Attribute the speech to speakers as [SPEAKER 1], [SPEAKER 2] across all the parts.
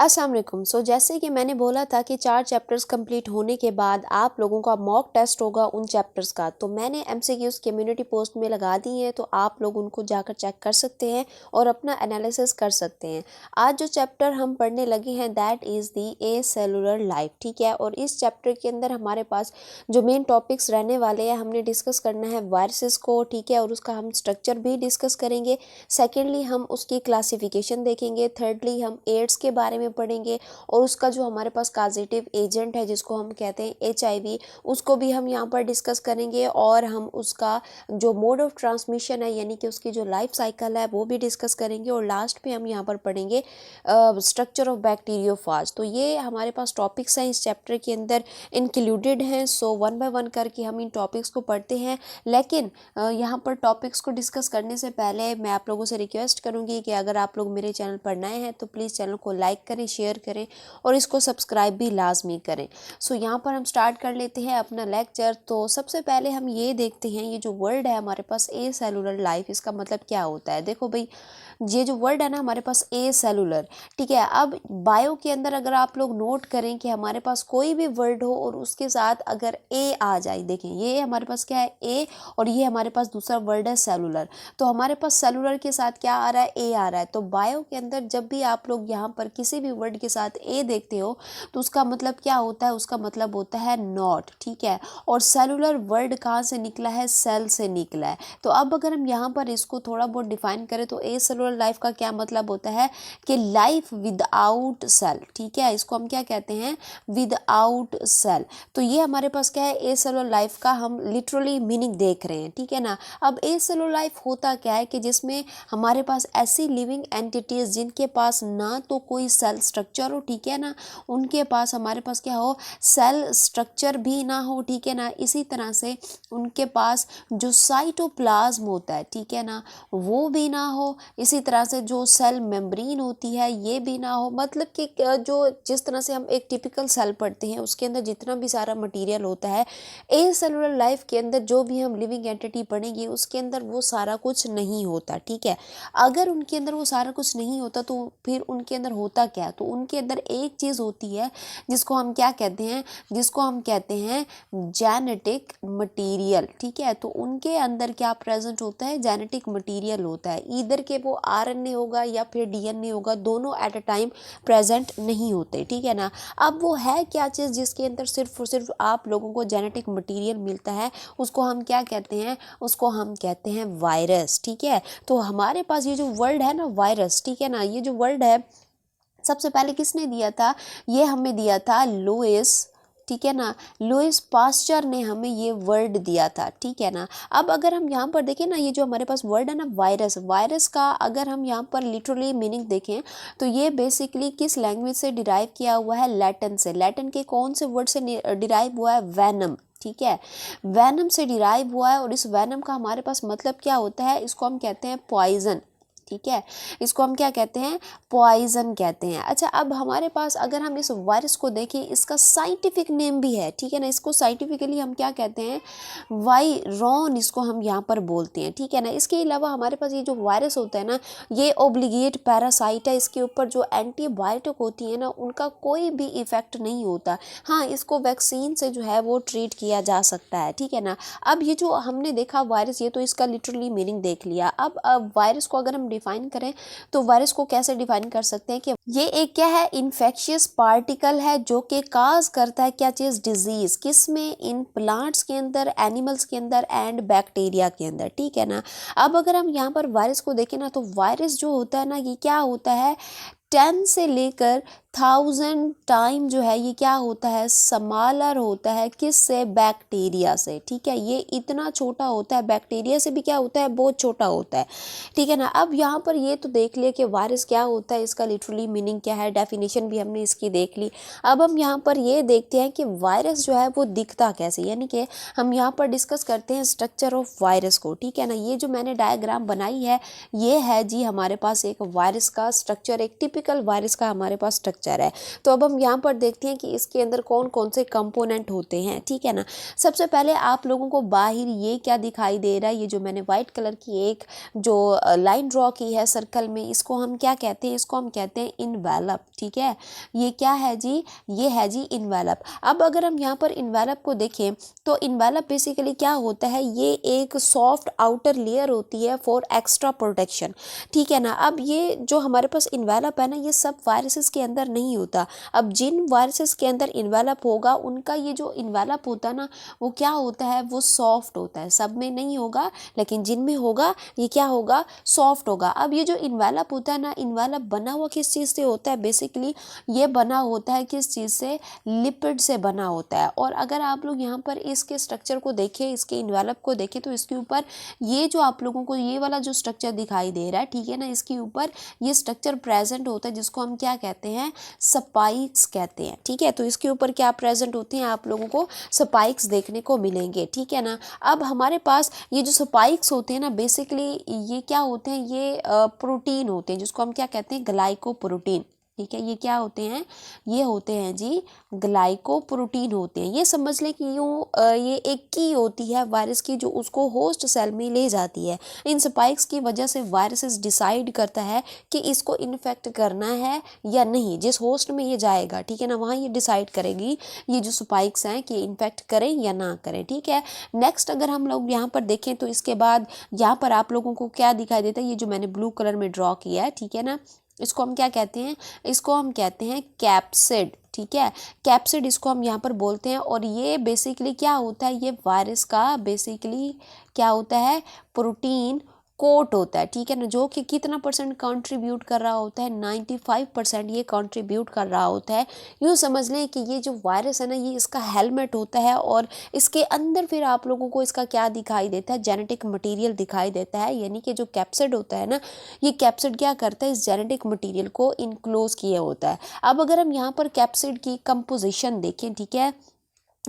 [SPEAKER 1] अस्सलाम वालेकुम। जैसे कि मैंने बोला था कि 4 चैप्टर्स कंप्लीट होने के बाद आप लोगों का मॉक टेस्ट होगा उन चैप्टर्स का। तो मैंने एमसीक्यूज़ कम्युनिटी पोस्ट में लगा दी हैं, तो आप लोग उनको जाकर चेक कर सकते हैं और अपना एनालिसिस कर सकते हैं। आज जो चैप्टर हम पढ़ने लगे हैं that is the A cellular life, ठीक है। और इस चैप्टर के अंदर हमारे पास जो मेन टॉपिक्स रहने वाले हैं, हमने डिस्कस करना है वायरसेस को, ठीक है, और उसका हम स्ट्रक्चर भी डिस्कस करेंगे। सेकेंडली हम उसकी क्लासिफिकेशन देखेंगे। थर्डली हम एड्स के बारे में पढ़ेंगे और उसका जो हमारे पास काजेटिव एजेंट है जिसको हम कहते हैं एचआईवी, उसको भी हम यहाँ पर डिस्कस करेंगे। और हम उसका जो मोड ऑफ ट्रांसमिशन है यानी कि उसकी जो लाइफ साइकिल है वो भी डिस्कस करेंगे। और लास्ट पे हम यहाँ पर पढ़ेंगे स्ट्रक्चर ऑफ बैक्टीरियोफाज। तो ये हमारे पास टॉपिक्स हैं इस चैप्टर के अंदर इंक्लूडेड हैं। सो वन बाय वन करके हम इन टॉपिक्स को पढ़ते हैं। लेकिन यहाँ पर टॉपिक्स को डिस्कस करने से पहले मैं आप लोगों से रिक्वेस्ट करूँगी कि अगर आप लोग मेरे चैनल पर नए हैं तो प्लीज़ चैनल को लाइक करें, शेयर करें और इसको सब्सक्राइब भी लाजमी करें। सो यहाँ पर हम स्टार्ट कर लेते हैं अपना लेक्चर। तो सबसे पहले हम ये देखते हैं ये जो वर्ड है हमारे पास ए सेलुलर लाइफ, इसका मतलब क्या होता है। देखो भाई, ये जो वर्ड है ना हमारे पास ए सेलुलर, ठीक है। अब बायो के अंदर अगर आप लोग नोट करें कि हमारे पास कोई भी वर्ड हो और उसके साथ अगर ए आ जाए, देखें ये हमारे पास क्या है ए, और ये हमारे पास दूसरा वर्ड है सेलुलर। तो हमारे पास सेलुलर के साथ क्या आ रहा है, ए आ रहा है। तो बायो के अंदर जब भी आप लोग यहाँ पर किसी भी वर्ड के साथ ए देखते हो तो उसका मतलब क्या होता है, उसका मतलब होता है नॉट, ठीक है। और सेलुलर वर्ड कहाँ से निकला है, सेल से निकला है। तो अब अगर हम यहाँ पर इसको थोड़ा बहुत डिफाइन करें तो ए सेलुलर लाइफ का क्या मतलब होता है कि लाइफ विदाउट सेल, ठीक है। इसको हम क्या कहते हैं, विदाउट सेल। तो ये हमारे पास क्या है, ए सेलुलर लाइफ का हम लिटरली मीनिंग देख रहे हैं, ठीक है ना। अब ए सेलुलर लाइफ होता क्या है कि जिसमें हमारे पास ऐसी लिविंग एंटिटीज जिनके पास ना तो कोई सेल स्ट्रक्चर हो, ठीक है ना, उनके पास हमारे पास क्या हो, सेल स्ट्रक्चर भी ना हो, ठीक है ना। इसी तरह से उनके पास जो साइटोप्लाज्म होता है, ठीक है ना, वो भी ना हो। इसी तरह से जो सेल मेम्ब्रेन होती है ये भी ना हो। मतलब कि जो जिस तरह से हम एक टिपिकल सेल पढ़ते हैं उसके अंदर जितना भी सारा मटेरियल होता है, ए सेलुलर लाइफ के अंदर जो भी हम लिविंग एंटिटी पढ़ेंगे उसके अंदर वो सारा कुछ नहीं होता, ठीक है। अगर उनके अंदर वो सारा कुछ नहीं होता तो फिर उनके अंदर होता क्या, तो उनके अंदर एक चीज़ होती है जिसको हम क्या कहते हैं, जिसको हम कहते हैं जेनेटिक मटीरियल, ठीक है। तो उनके अंदर क्या प्रेजेंट होता है, जेनेटिक मटीरियल होता है। ईदर के वो आरएनए होगा या फिर डीएनए होगा, दोनों एट अ टाइम प्रेजेंट नहीं होते, ठीक है ना। अब वो है क्या चीज़ जिसके अंदर सिर्फ और सिर्फ आप लोगों को जेनेटिक मटीरियल मिलता है, उसको हम क्या कहते हैं, उसको हम कहते हैं वायरस, ठीक है। तो हमारे पास ये जो वर्ड है ना वायरस, ठीक है ना, ये जो वर्ड है सबसे पहले किसने दिया था, ये हमें दिया था लुइस, ठीक है ना। लुइस पास्चर ने हमें ये वर्ड दिया था, ठीक है ना। अब अगर हम यहाँ पर देखें ना, ये जो हमारे पास वर्ड है ना वायरस, वायरस का अगर हम यहाँ पर लिटरली मीनिंग देखें तो ये बेसिकली किस लैंग्वेज से डिराइव किया हुआ है, लैटिन से। लैटिन के कौन से वर्ड से डिराइव हुआ है, वैनम, ठीक है, वैनम से डिराइव हुआ है। और इस वैनम का हमारे पास मतलब क्या होता है, इसको हम कहते हैं पॉइजन, ठीक है। इसको हम क्या कहते हैं, पॉइजन कहते हैं। अच्छा, अब हमारे पास अगर हम इस वायरस को देखें, इसका साइंटिफिक नेम भी है, ठीक है ना। इसको साइंटिफिकली हम क्या कहते हैं, वायरॉन, इसको हम यहाँ पर बोलते हैं, ठीक है ना। इसके अलावा हमारे पास ये जो वायरस होता है ना, ये ओब्लिगेट पैरासाइट है। इसके ऊपर जो एंटीबायोटिक होती है ना उनका कोई भी इफेक्ट नहीं होता। हाँ, इसको वैक्सीन से जो है वो ट्रीट किया जा सकता है, ठीक है ना। अब ये जो हमने देखा वायरस, ये तो इसका लिटरली मीनिंग देख लिया। अब वायरस को अगर हम डिफाइन करें तो वायरस को कैसे डिफाइन कर सकते हैं कि ये एक क्या है, इन्फेक्शियस पार्टिकल है जो कि काज करता है क्या चीज़, डिजीज। किस में, इन प्लांट्स के अंदर, एनिमल्स के अंदर एंड बैक्टीरिया के अंदर, ठीक है ना। अब अगर हम यहाँ पर वायरस को देखें ना तो वायरस जो होता है ना ये क्या होता है, 10 से लेकर 1000 टाइम जो है ये क्या होता है, स्मॉलर होता है, किससे, बैक्टीरिया से, ठीक है। ये इतना छोटा होता है, बैक्टीरिया से भी क्या होता है, बहुत छोटा होता है, ठीक है ना। अब यहाँ पर ये तो देख लिया कि वायरस क्या होता है, इसका लिटरली मीनिंग क्या है, डेफिनेशन भी हमने इसकी देख ली। अब हम यहाँ पर ये देखते हैं कि वायरस जो है वो दिखता कैसे, यानी कि हम यहाँ पर डिस्कस करते हैं स्ट्रक्चर ऑफ वायरस को, ठीक है ना। ये जो मैंने डायग्राम बनाई है ये है जी हमारे पास एक वायरस का स्ट्रक्चर, एक टिपिकल वायरस का हमारे पास स्ट्रक्चर स्ट्रक्चर है। तो अब हम यहाँ पर देखते हैं कि इसके अंदर कौन कौन से कंपोनेंट होते हैं, ठीक है ना। सबसे पहले आप लोगों को बाहर ये क्या दिखाई दे रहा है, ये जो मैंने व्हाइट कलर की एक जो लाइन ड्रॉ की है सर्कल में, इसको हम क्या कहते हैं, इसको हम कहते हैं इन्वेलप, ठीक है। ये क्या है जी, ये है जी इन्वेलप। अब अगर हम यहाँ पर इन्वेलप को देखें तो इन्वेलप बेसिकली क्या होता है, ये एक सॉफ्ट आउटर लेयर होती है फॉर एक्स्ट्रा प्रोटेक्शन, ठीक है ना। अब ये जो हमारे पास इन्वेलप है ना, ये सब वायरसेस के अंदर नहीं होता। अब जिन वायरसेस के अंदर इन्वेलप होगा उनका ये जो इन्वेलप होता है ना, वो क्या होता है, वो सॉफ्ट होता है। सब में नहीं होगा लेकिन जिन में होगा ये क्या होगा, सॉफ्ट होगा। अब ये जो इन्वेलप होता है ना, इन्वेलप बना हुआ किस चीज़ से होता है, बेसिकली ये बना होता है किस चीज़ से, लिपिड से बना होता है। और अगर आप लोग यहाँ पर इसके स्ट्रक्चर को देखें, इसके इन्वेलप को देखें, तो इसके ऊपर ये जो आप लोगों को ये वाला जो स्ट्रक्चर दिखाई दे रहा है, ठीक है ना, इसके ऊपर ये स्ट्रक्चर प्रेजेंट होता है जिसको हम क्या कहते हैं, स्पाइक्स कहते हैं, ठीक है। तो इसके ऊपर क्या प्रेजेंट होते हैं, आप लोगों को स्पाइक्स देखने को मिलेंगे, ठीक है ना। अब हमारे पास ये जो स्पाइक्स होते हैं ना, बेसिकली ये क्या होते हैं, ये प्रोटीन होते हैं जिसको हम क्या कहते हैं, ग्लाइकोप्रोटीन, ठीक है। ये क्या होते हैं, ये होते हैं जी ग्लाइकोप्रोटीन होते हैं। ये समझ लें कि ये एक की होती है वायरस की, जो उसको होस्ट सेल में ले जाती है। इन स्पाइक्स की वजह से वायरसेस डिसाइड करता है कि इसको इन्फेक्ट करना है या नहीं, जिस होस्ट में ये जाएगा, ठीक है ना, वहाँ ये डिसाइड करेगी ये जो स्पाइक्स हैं कि इन्फेक्ट करें या ना करें, ठीक है। नेक्स्ट अगर हम लोग यहाँ पर देखें तो इसके बाद यहाँ पर आप लोगों को क्या दिखाई देता है, ये जो मैंने ब्लू कलर में ड्रॉ किया है, ठीक है ना, इसको हम क्या कहते हैं, इसको हम कहते हैं कैप्सिड, ठीक है। कैप्सिड इसको हम यहाँ पर बोलते हैं। और ये बेसिकली क्या होता है, ये वायरस का बेसिकली क्या होता है, प्रोटीन कोट होता है, ठीक है ना, जो कि कितना परसेंट कंट्रीब्यूट कर रहा होता है, 95% ये कंट्रीब्यूट कर रहा होता है। यूँ समझ लें कि ये जो वायरस है ना, ये इसका हेलमेट होता है और इसके अंदर फिर आप लोगों को इसका क्या दिखाई देता है, जेनेटिक मटेरियल दिखाई देता है। यानी कि जो कैप्सिड होता है ना, ये कैप्सिड क्या करता है, इस जेनेटिक मटेरियल को इनक्लोज किया होता है। अब अगर हम यहाँ पर कैप्सिड की कंपोजिशन देखें, ठीक है,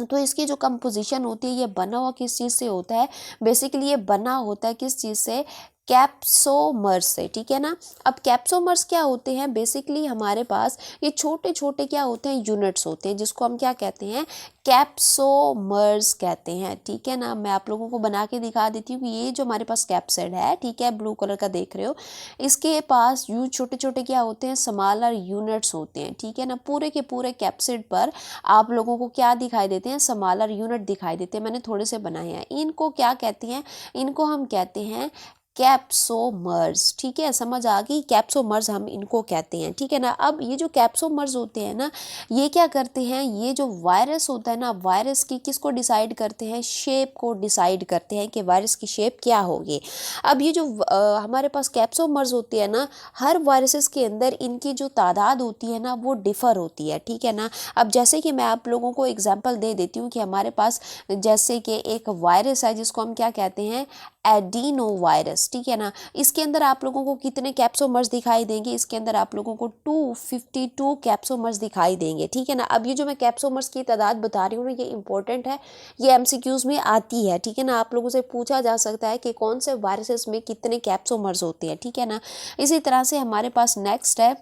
[SPEAKER 1] तो इसकी जो कंपोजिशन होती है, ये बना हुआ किस चीज़ से होता है, बेसिकली ये बना होता है किस चीज़ से, कैप्सोमर्स से, ठीक है ना। अब कैप्सोमर्स क्या होते हैं, बेसिकली हमारे पास ये छोटे छोटे क्या होते हैं, यूनिट्स होते हैं जिसको हम क्या कहते हैं, कैप्सोमर्स कहते हैं, ठीक है ना। मैं आप लोगों को बना के दिखा देती हूँ कि ये जो हमारे पास कैप्सिड है, ठीक है, ब्लू कलर का देख रहे हो, इसके पास यू छोटे छोटे क्या होते हैं, स्मॉलर यूनिट्स होते हैं, ठीक है ना। पूरे के पूरे कैप्सिड पर आप लोगों को क्या दिखाई देते हैं, स्मॉलर यूनिट दिखाई देते हैं। मैंने थोड़े से बनाए हैं। इनको क्या कहते हैं, इनको हम कहते हैं कैप्सोमर्स, ठीक है, समझ आ गई, कैप्सोमर्स हम इनको कहते हैं, ठीक है ना। अब ये जो कैप्सोमर्स होते हैं ना, ये क्या करते हैं, ये जो वायरस होता है ना, वायरस की किसको डिसाइड करते हैं, शेप को डिसाइड करते हैं कि वायरस की शेप क्या होगी। अब ये जो हमारे पास कैप्सोमर्स होती है ना, हर वायरसेस के अंदर इनकी जो तादाद होती है ना, वो डिफ़र होती है, ठीक है ना। अब जैसे कि मैं आप लोगों को एग्जांपल दे देती हूँ कि हमारे पास जैसे कि एक वायरस है जिसको हम क्या कहते हैं, एडिनो वायरस, ठीक है ना। इसके अंदर आप लोगों को कितने कैप्सोमर्स दिखाई देंगे, इसके अंदर आप लोगों को 252 कैप्सोमर्स दिखाई देंगे, ठीक है ना। अब ये जो मैं कैप्सोमर्स की तादाद बता रही हूँ ना, ये इंपॉर्टेंट है, ये एमसीक्यूज में आती है, ठीक है ना। आप लोगों से पूछा जा सकता है कि कौन से वायरसेस में कितने कैप्सोमर्स होते हैं, ठीक है ना। इसी तरह से हमारे पास नेक्स्ट है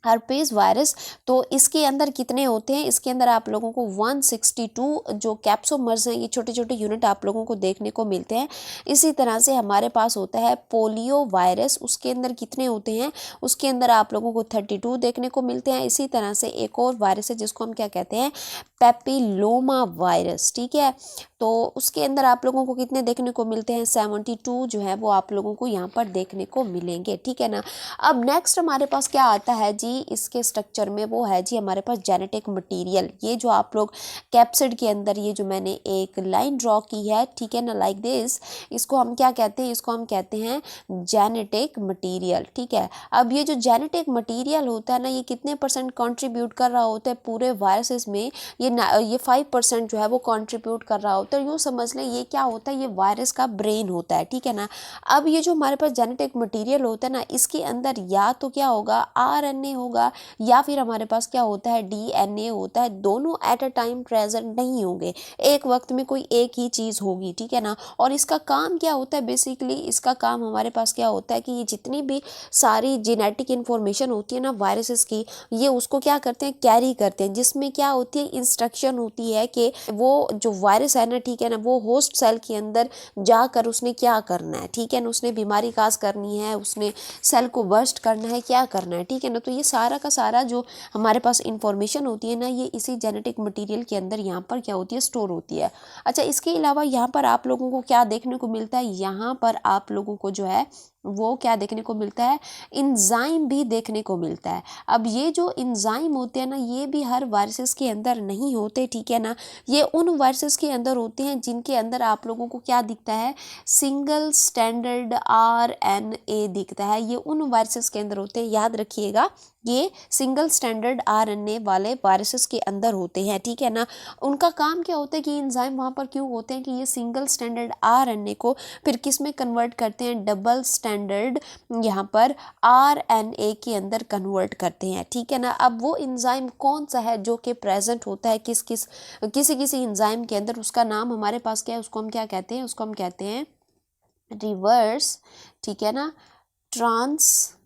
[SPEAKER 1] हर्पीज वायरस। तो इसके अंदर कितने होते हैं, इसके अंदर आप लोगों को 162 जो कैप्सोमर्स हैं, ये छोटे छोटे यूनिट आप लोगों को देखने को मिलते हैं। इसी तरह से हमारे पास होता है पोलियो वायरस, उसके अंदर कितने होते हैं, उसके अंदर आप लोगों को 32 देखने को मिलते हैं। इसी तरह से एक और वायरस है जिसको हम क्या कहते हैं, पेपिलोमा वायरस, ठीक है। तो उसके अंदर आप लोगों को कितने देखने को मिलते हैं, 72 जो है वो आप लोगों को यहाँ पर देखने को मिलेंगे, ठीक है ना। अब नेक्स्ट हमारे पास क्या आता है जी, इसके स्ट्रक्चर में वो है जी हमारे पास जेनेटिक मटेरियल। ये जो आप लोग कैप्सिड के अंदर ये जो मैंने एक लाइन ड्रॉ की है, ठीक है ना, लाइक दिस, इसको हम क्या कहते हैं, इसको हम कहते हैं जेनेटिक मटेरियल, ठीक है। अब ये जो जेनेटिक मटेरियल होता है ना, ये कितने परसेंट कंट्रीब्यूट कर रहा होता है पूरे वायरसेस में, ये 5% जो है वो कंट्रीब्यूट कर रहा होता है। यूँ समझ लें ये क्या होता है, ये वायरस का ब्रेन होता है, ठीक है ना। अब ये जो हमारे पास जेनेटिक मटेरियल होता है ना, इसके अंदर या तो क्या होगा, आरएनए होगा या फिर हमारे पास क्या होता है DNA होता है, दोनों एट अ टाइम प्रेजेंट नहीं होंगे, एक वक्त में कोई एक ही चीज़ होगी, ठीक है ना। और इसका काम क्या होता है, बेसिकली इसका काम हमारे पास क्या होता है कि ये जितनी भी सारी जेनेटिक इन्फॉर्मेशन होती है ना वायरसेस की, ये उसको क्या करते हैं, कैरी करते हैं, जिसमें क्या होती है, इंस्ट्रक्शन होती है कि वो जो वायरस है ना, ठीक है ना, वो होस्ट सेल के अंदर जाकर उसने क्या करना है, ठीक है ना, उसने बीमारी काज करनी है, उसने सेल को बर्स्ट करना है, क्या करना है, ठीक है ना। तो ये सारा का सारा जो हमारे पास इंफॉर्मेशन होती है ना, ये इसी जेनेटिक मटेरियल के अंदर यहाँ पर क्या होती है, स्टोर होती है। अच्छा, इसके अलावा यहाँ पर आप लोगों को क्या देखने को मिलता है, यहाँ पर आप लोगों को जो है वो क्या देखने को मिलता है, इंजाइम भी देखने को मिलता है। अब ये जो इंजाइम होते हैं ना, ये भी हर वायरसेस के अंदर नहीं होते, ठीक है ना। ये उन वायरसेस के अंदर होते हैं जिनके अंदर आप लोगों को क्या दिखता है, सिंगल स्टैंडर्ड RNA दिखता है, ये उन वायरसेस के अंदर होते हैं, याद रखिएगा, ये सिंगल स्टैंडर्ड RNA वाले वायरसेस के अंदर होते हैं, ठीक है ना। उनका काम क्या होता है कि एंजाइम वहाँ पर क्यों होते हैं कि ये सिंगल स्टैंडर्ड RNA को फिर किस में कन्वर्ट करते हैं, डबल स्टैंडर्ड यहाँ पर RNA के अंदर कन्वर्ट करते हैं, ठीक है ना। अब वो एंजाइम कौन सा है जो कि प्रेजेंट होता है किसी किसी एंजाइम के अंदर, उसका नाम हमारे पास क्या है, उसको हम क्या कहते हैं, उसको हम कहते हैं रिवर्स, ठीक है ना, ट्रांसक्रिप्टेज,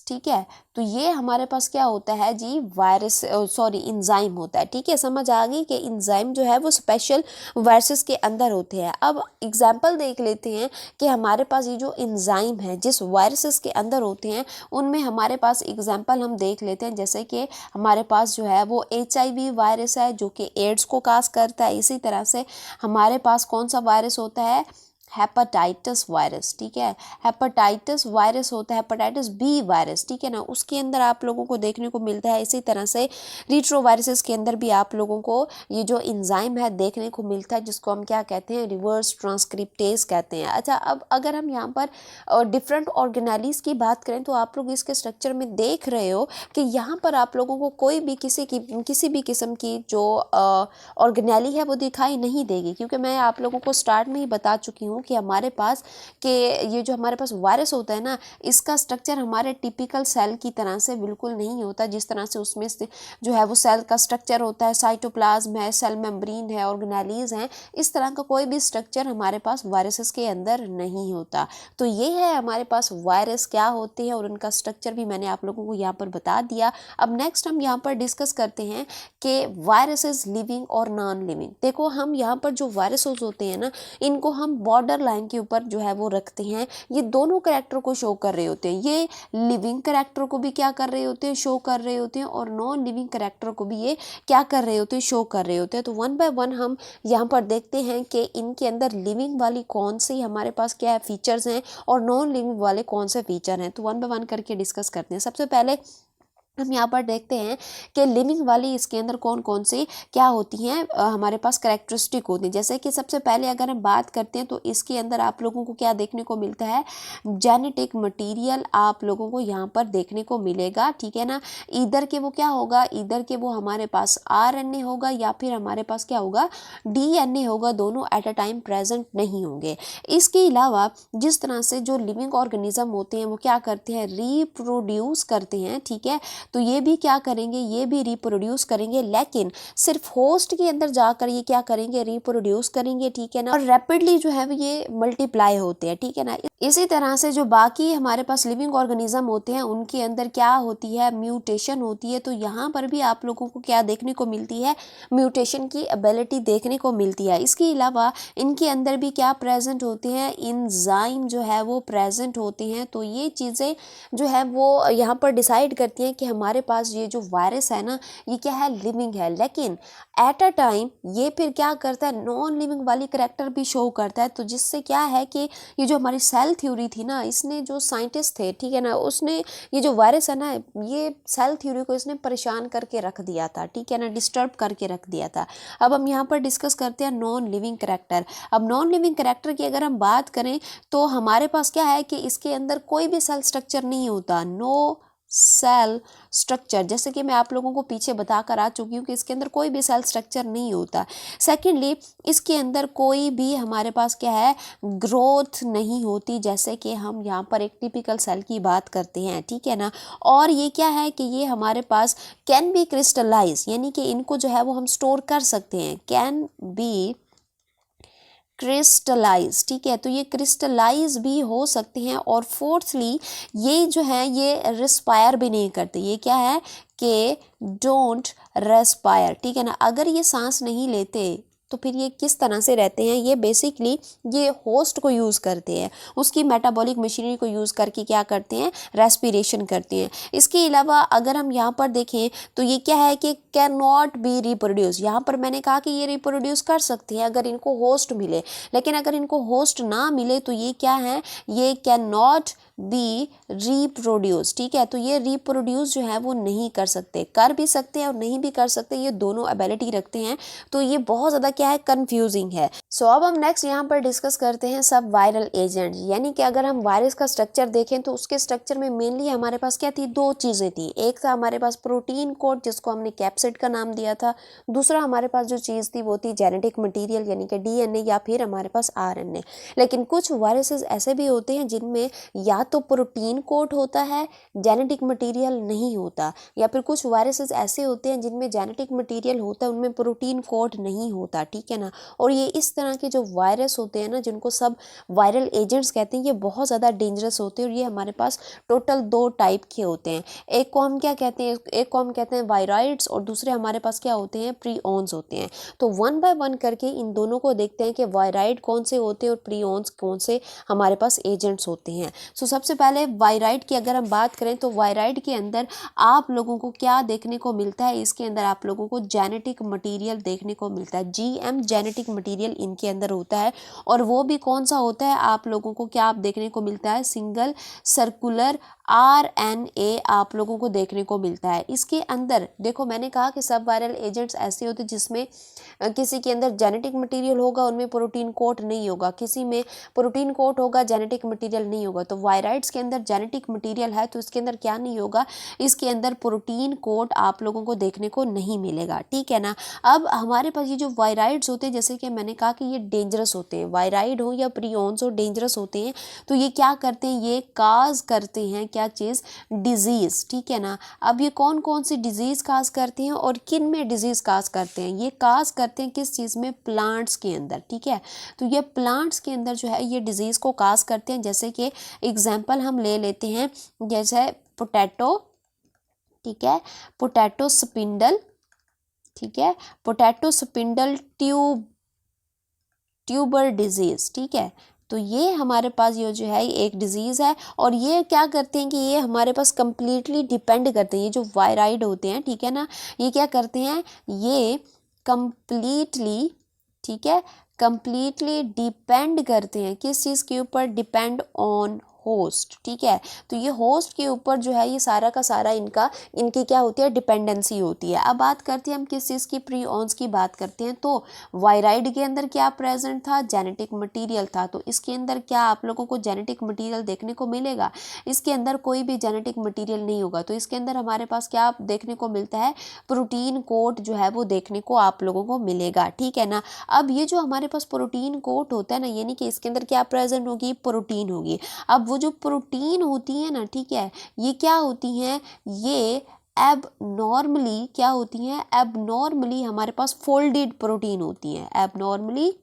[SPEAKER 1] ठीक है। तो ये हमारे पास क्या होता है जी, वायरस सॉरी इंजाइम होता है, ठीक है। समझ आ गई कि इंजाइम जो है वो स्पेशल वायरसेस के अंदर होते हैं। अब एग्जांपल देख लेते हैं कि हमारे पास ये जो इंजाइम है जिस वायरसेस के अंदर होते हैं, उनमें हमारे पास एग्जांपल हम देख लेते हैं, जैसे कि हमारे पास जो है वो HIV वायरस है जो कि एड्स को काज करता है। इसी तरह से हमारे पास कौन सा वायरस होता है, हेपेटाइटिस वायरस, ठीक है, हेपेटाइटिस वायरस होता है, हेपेटाइटिस B वायरस, ठीक है ना, उसके अंदर आप लोगों को देखने को मिलता है। इसी तरह से रिट्रोवायरसेस के अंदर भी आप लोगों को ये जो इंजाइम है देखने को मिलता है, जिसको हम क्या कहते हैं, रिवर्स ट्रांसक्रिप्टेज कहते हैं। अच्छा, अब अगर हम यहाँ पर डिफरेंट ऑर्गेनेलीज की बात करें तो आप लोग इसके स्ट्रक्चर में देख रहे हो कि यहाँ पर आप लोगों को कोई भी किसी भी किस्म की जो ऑर्गेनेली है वो दिखाई नहीं देगी, क्योंकि मैं आप लोगों को स्टार्ट में ही बता चुकी हूँ कि हमारे पास कि ये जो हमारे पास वायरस होता है ना, इसका स्ट्रक्चर हमारे टिपिकल सेल की तरह से बिल्कुल नहीं होता, जिस तरह से उसमें से जो है वो सेल का स्ट्रक्चर होता है, साइटोप्लाज्म है, सेल मेम्ब्रेन है, ऑर्गेनेलीज हैं, इस तरह का कोई भी स्ट्रक्चर हमारे पास वायरसेस के अंदर नहीं होता। तो ये है हमारे पास वायरस क्या होते हैं और उनका स्ट्रक्चर भी मैंने आप लोगों को यहाँ पर बता दिया। अब नेक्स्ट हम यहाँ पर डिस्कस करते हैं कि वायरसेस लिविंग और नॉन लिविंग। देखो, हम यहाँ पर जो वायरसेस होते हैं ना, इनको हम बॉर्डर लाइन के ऊपर जो है वो रखते हैं, ये दोनों कैरेक्टर को शो कर रहे होते हैं, ये लिविंग कैरेक्टर को भी क्या कर रहे होते हैं, शो कर रहे होते हैं, और नॉन लिविंग कैरेक्टर को भी ये क्या कर रहे होते हैं, शो कर रहे होते हैं। तो वन बाय वन हम यहाँ पर देखते हैं कि इनके अंदर लिविंग वाली कौन सी हमारे पास क्या है फीचर्स हैं और नॉन लिविंग वाले कौन से फीचर हैं। तो वन बाय वन करके डिस्कस करते हैं। सबसे पहले हम यहाँ पर देखते हैं कि लिविंग वाली इसके अंदर कौन कौन सी क्या होती हैं, हमारे पास कैरेक्टरिस्टिक होती हैं। जैसे कि सबसे पहले अगर हम बात करते हैं तो इसके अंदर आप लोगों को क्या देखने को मिलता है, जेनेटिक मटेरियल आप लोगों को यहाँ पर देखने को मिलेगा, ठीक है ना। इधर के वो क्या होगा, इधर के वो हमारे पास RNA होगा या फिर हमारे पास क्या होगा, DNA होगा, दोनों एट अ टाइम प्रेजेंट नहीं होंगे। इसके अलावा जिस तरह से जो लिविंग ऑर्गेनिज्म होते हैं वो क्या करते हैं, रिप्रोड्यूस करते हैं, ठीक है। तो ये भी क्या करेंगे, ये भी रिप्रोड्यूस करेंगे, लेकिन सिर्फ होस्ट के अंदर जाकर ये क्या करेंगे, रिप्रोड्यूस करेंगे, ठीक है ना, और रैपिडली जो है ये मल्टीप्लाई होते हैं, ठीक है ना। इसी तरह से जो बाकी हमारे पास लिविंग ऑर्गेनिज्म होते हैं उनके अंदर क्या होती है, म्यूटेशन होती है। तो यहाँ पर भी आप लोगों को क्या देखने को मिलती है, म्यूटेशन की एबिलिटी देखने को मिलती है। इसके अलावा इनके अंदर भी क्या प्रेजेंट होते हैं, इंजाइम जो है वो प्रेजेंट होते हैं। तो ये चीज़ें जो है वो यहाँ पर डिसाइड करती हैं कि हमारे पास ये जो वायरस है ना, ये क्या है, लिविंग है, लेकिन एट अ टाइम ये फिर क्या करता है, नॉन लिविंग वाली करेक्टर भी शो करता है। तो जिससे क्या है कि ये जो हमारी सेल थ्योरी थी ना, इसने जो साइंटिस्ट थे, ठीक है ना, उसने ये जो वायरस है ना, ये सेल थ्योरी को इसने परेशान करके रख दिया था, ठीक है ना, डिस्टर्ब करके रख दिया था। अब हम यहाँ पर डिस्कस करते हैं नॉन लिविंग करेक्टर। अब नॉन लिविंग करेक्टर की अगर हम बात करें तो हमारे पास क्या है कि इसके अंदर कोई भी सेल स्ट्रक्चर नहीं होता, नो सेल स्ट्रक्चर, जैसे कि मैं आप लोगों को पीछे बता कर आ चुकी हूँ कि इसके अंदर कोई भी सेल स्ट्रक्चर नहीं होता। सेकेंडली, इसके अंदर कोई भी हमारे पास क्या है, ग्रोथ नहीं होती, जैसे कि हम यहाँ पर एक टिपिकल सेल की बात करते हैं, ठीक है ना। और ये क्या है कि ये हमारे पास कैन बी क्रिस्टलाइज, यानी कि इनको जो है वो हम स्टोर कर सकते हैं, कैन बी क्रिस्टलाइज, ठीक है। तो ये क्रिस्टलाइज भी हो सकते हैं। और फोर्थली, ये जो है ये रिस्पायर भी नहीं करते, ये क्या है कि डोंट रेस्पायर, ठीक है ना। अगर ये सांस नहीं लेते तो फिर ये किस तरह से रहते हैं, ये बेसिकली ये होस्ट को यूज़ करते हैं, उसकी मेटाबॉलिक मशीनरी को यूज़ करके क्या करते हैं, रेस्पिरेशन करते हैं। इसके अलावा अगर हम यहाँ पर देखें तो ये क्या है कि कैन नॉट बी रिप्रोड्यूस, यहाँ पर मैंने कहा कि ये रिप्रोड्यूस कर सकते हैं अगर इनको होस्ट मिले, लेकिन अगर इनको होस्ट ना मिले तो ये क्या है, ये कैन नॉट बी रिप्रोड्यूस, ठीक है। तो ये रिप्रोड्यूस जो है वो नहीं कर सकते, कर भी सकते हैं और नहीं भी कर सकते, ये दोनों एबिलिटी रखते हैं। तो ये बहुत ज़्यादा क्या है, कंफ्यूजिंग है। सो अब हम नेक्स्ट यहाँ पर डिस्कस करते हैं सब वायरल एजेंट, यानी कि अगर हम वायरस का स्ट्रक्चर देखें तो उसके स्ट्रक्चर में मेनली हमारे पास क्या थी, दो चीज़ें थी। एक था हमारे पास प्रोटीन कोड जिसको हमने कैप्सिड का नाम दिया था, दूसरा हमारे पास जो चीज़ थी वो थी जेनेटिक मटीरियल यानी कि डीएनए या फिर हमारे पास आरएनए। लेकिन कुछ वायरसेस ऐसे भी होते हैं जिनमें या तो प्रोटीन कोड होता है, जेनेटिक मटीरियल नहीं होता, या फिर कुछ वायरसेस ऐसे होते हैं जिनमें जेनेटिक मटीरियल होता है, उनमें प्रोटीन कोड नहीं होता, ठीक है ना। और ये इस तरह के जो वायरस होते हैं ना, जिनको सब वायरल एजेंट्स कहते हैं, ये बहुत ज़्यादा डेंजरस होते हैं। और ये हमारे पास टोटल दो टाइप के होते हैं, एक को हम क्या कहते हैं, एक को हम कहते हैं वायराइड्स और दूसरे हमारे पास क्या होते हैं, प्रीओन्स होते हैं। तो वन बाय वन करके इन दोनों को देखते हैं कि वायराइड कौन से होते हैं और प्रीओन्स कौन से हमारे पास एजेंट्स होते हैं। सो सबसे पहले वायराइड की अगर हम बात करें तो वायराइड के अंदर आप लोगों को क्या देखने को मिलता है, इसके अंदर आप लोगों को जेनेटिक मटेरियल देखने को मिलता है, जीएम जेनेटिक मटेरियल इनके अंदर होता है। और वो भी कौन सा होता है, आप लोगों को क्या आप देखने को मिलता है, सिंगल सर्कुलर आरएनए आप लोगों को देखने को मिलता है। इसके अंदर देखो मैंने कहा कि सब वायरल एजेंट्स ऐसे होते हैं जिसमें किसी के अंदर जेनेटिक मटेरियल होगा, उनमें प्रोटीन कोड नहीं होगा, किसी में प्रोटीन कोड होगा, जेनेटिक मटेरियल नहीं होगा। तो वायराइड्स के अंदर जेनेटिक मटेरियल है तो इसके अंदर क्या नहीं होगा, इसके अंदर प्रोटीन कोड आप लोगों को देखने को नहीं मिलेगा, ठीक है ना। अब हमारे पास ये जो वायराइड्स होते हैं, जैसे कि मैंने कहा कि ये डेंजरस होते हैं, वायराइड हो या प्रियोन्स हो, डेंजरस होते हैं। तो ये क्या करते हैं, ये काज करते हैं क्या चीज़, डिजीज़, ठीक है ना। अब ये कौन कौन सी डिजीज़ काज करते हैं और किन में डिजीज़ काज करते हैं, ये काज करते हैं किस चीज़ में, प्लांट्स के अंदर, ठीक है। तो ये प्लांट्स के अंदर जो है ये डिजीज़ को काज करते हैं। जैसे कि एग्जाम्पल हम ले लेते हैं, जैसे पोटैटो, ठीक है, पोटैटो स्पिंडल, ठीक है, पोटैटो स्पिंडल ट्यूबर डिजीज़, ठीक है। तो ये हमारे पास ये जो है एक डिजीज़ है। और ये क्या करते हैं कि ये हमारे पास कंप्लीटली डिपेंड करते हैं, ये जो वायराइड होते हैं, ठीक है ना, ये क्या करते हैं, ये कंप्लीटली, ठीक है, कंप्लीटली डिपेंड करते हैं किस चीज़ के ऊपर, डिपेंड ऑन होस्ट, ठीक है। तो ये होस्ट के ऊपर जो है ये सारा का सारा इनकी क्या होती है, डिपेंडेंसी होती है। अब बात करते हैं हम किस चीज़ की, प्रीओन्स की बात करते हैं। तो वायराइड के अंदर क्या प्रेजेंट था, जेनेटिक मटेरियल था। तो इसके अंदर क्या आप लोगों को जेनेटिक मटेरियल देखने को मिलेगा, इसके अंदर कोई भी जेनेटिक मटेरियल नहीं होगा। तो इसके अंदर हमारे पास क्या देखने को मिलता है, प्रोटीन कोड जो है वो देखने को आप लोगों को मिलेगा, ठीक है ना। अब ये जो हमारे पास प्रोटीन कोड होता है ना, यानी कि इसके अंदर क्या प्रेजेंट होगी, प्रोटीन होगी। अब वो जो प्रोटीन होती है ना, ठीक है, ये क्या होती हैं, ये एब नॉर्मली क्या होती हैं, एब नॉर्मली हमारे पास फोल्डेड प्रोटीन होती हैं, एब नॉर्मली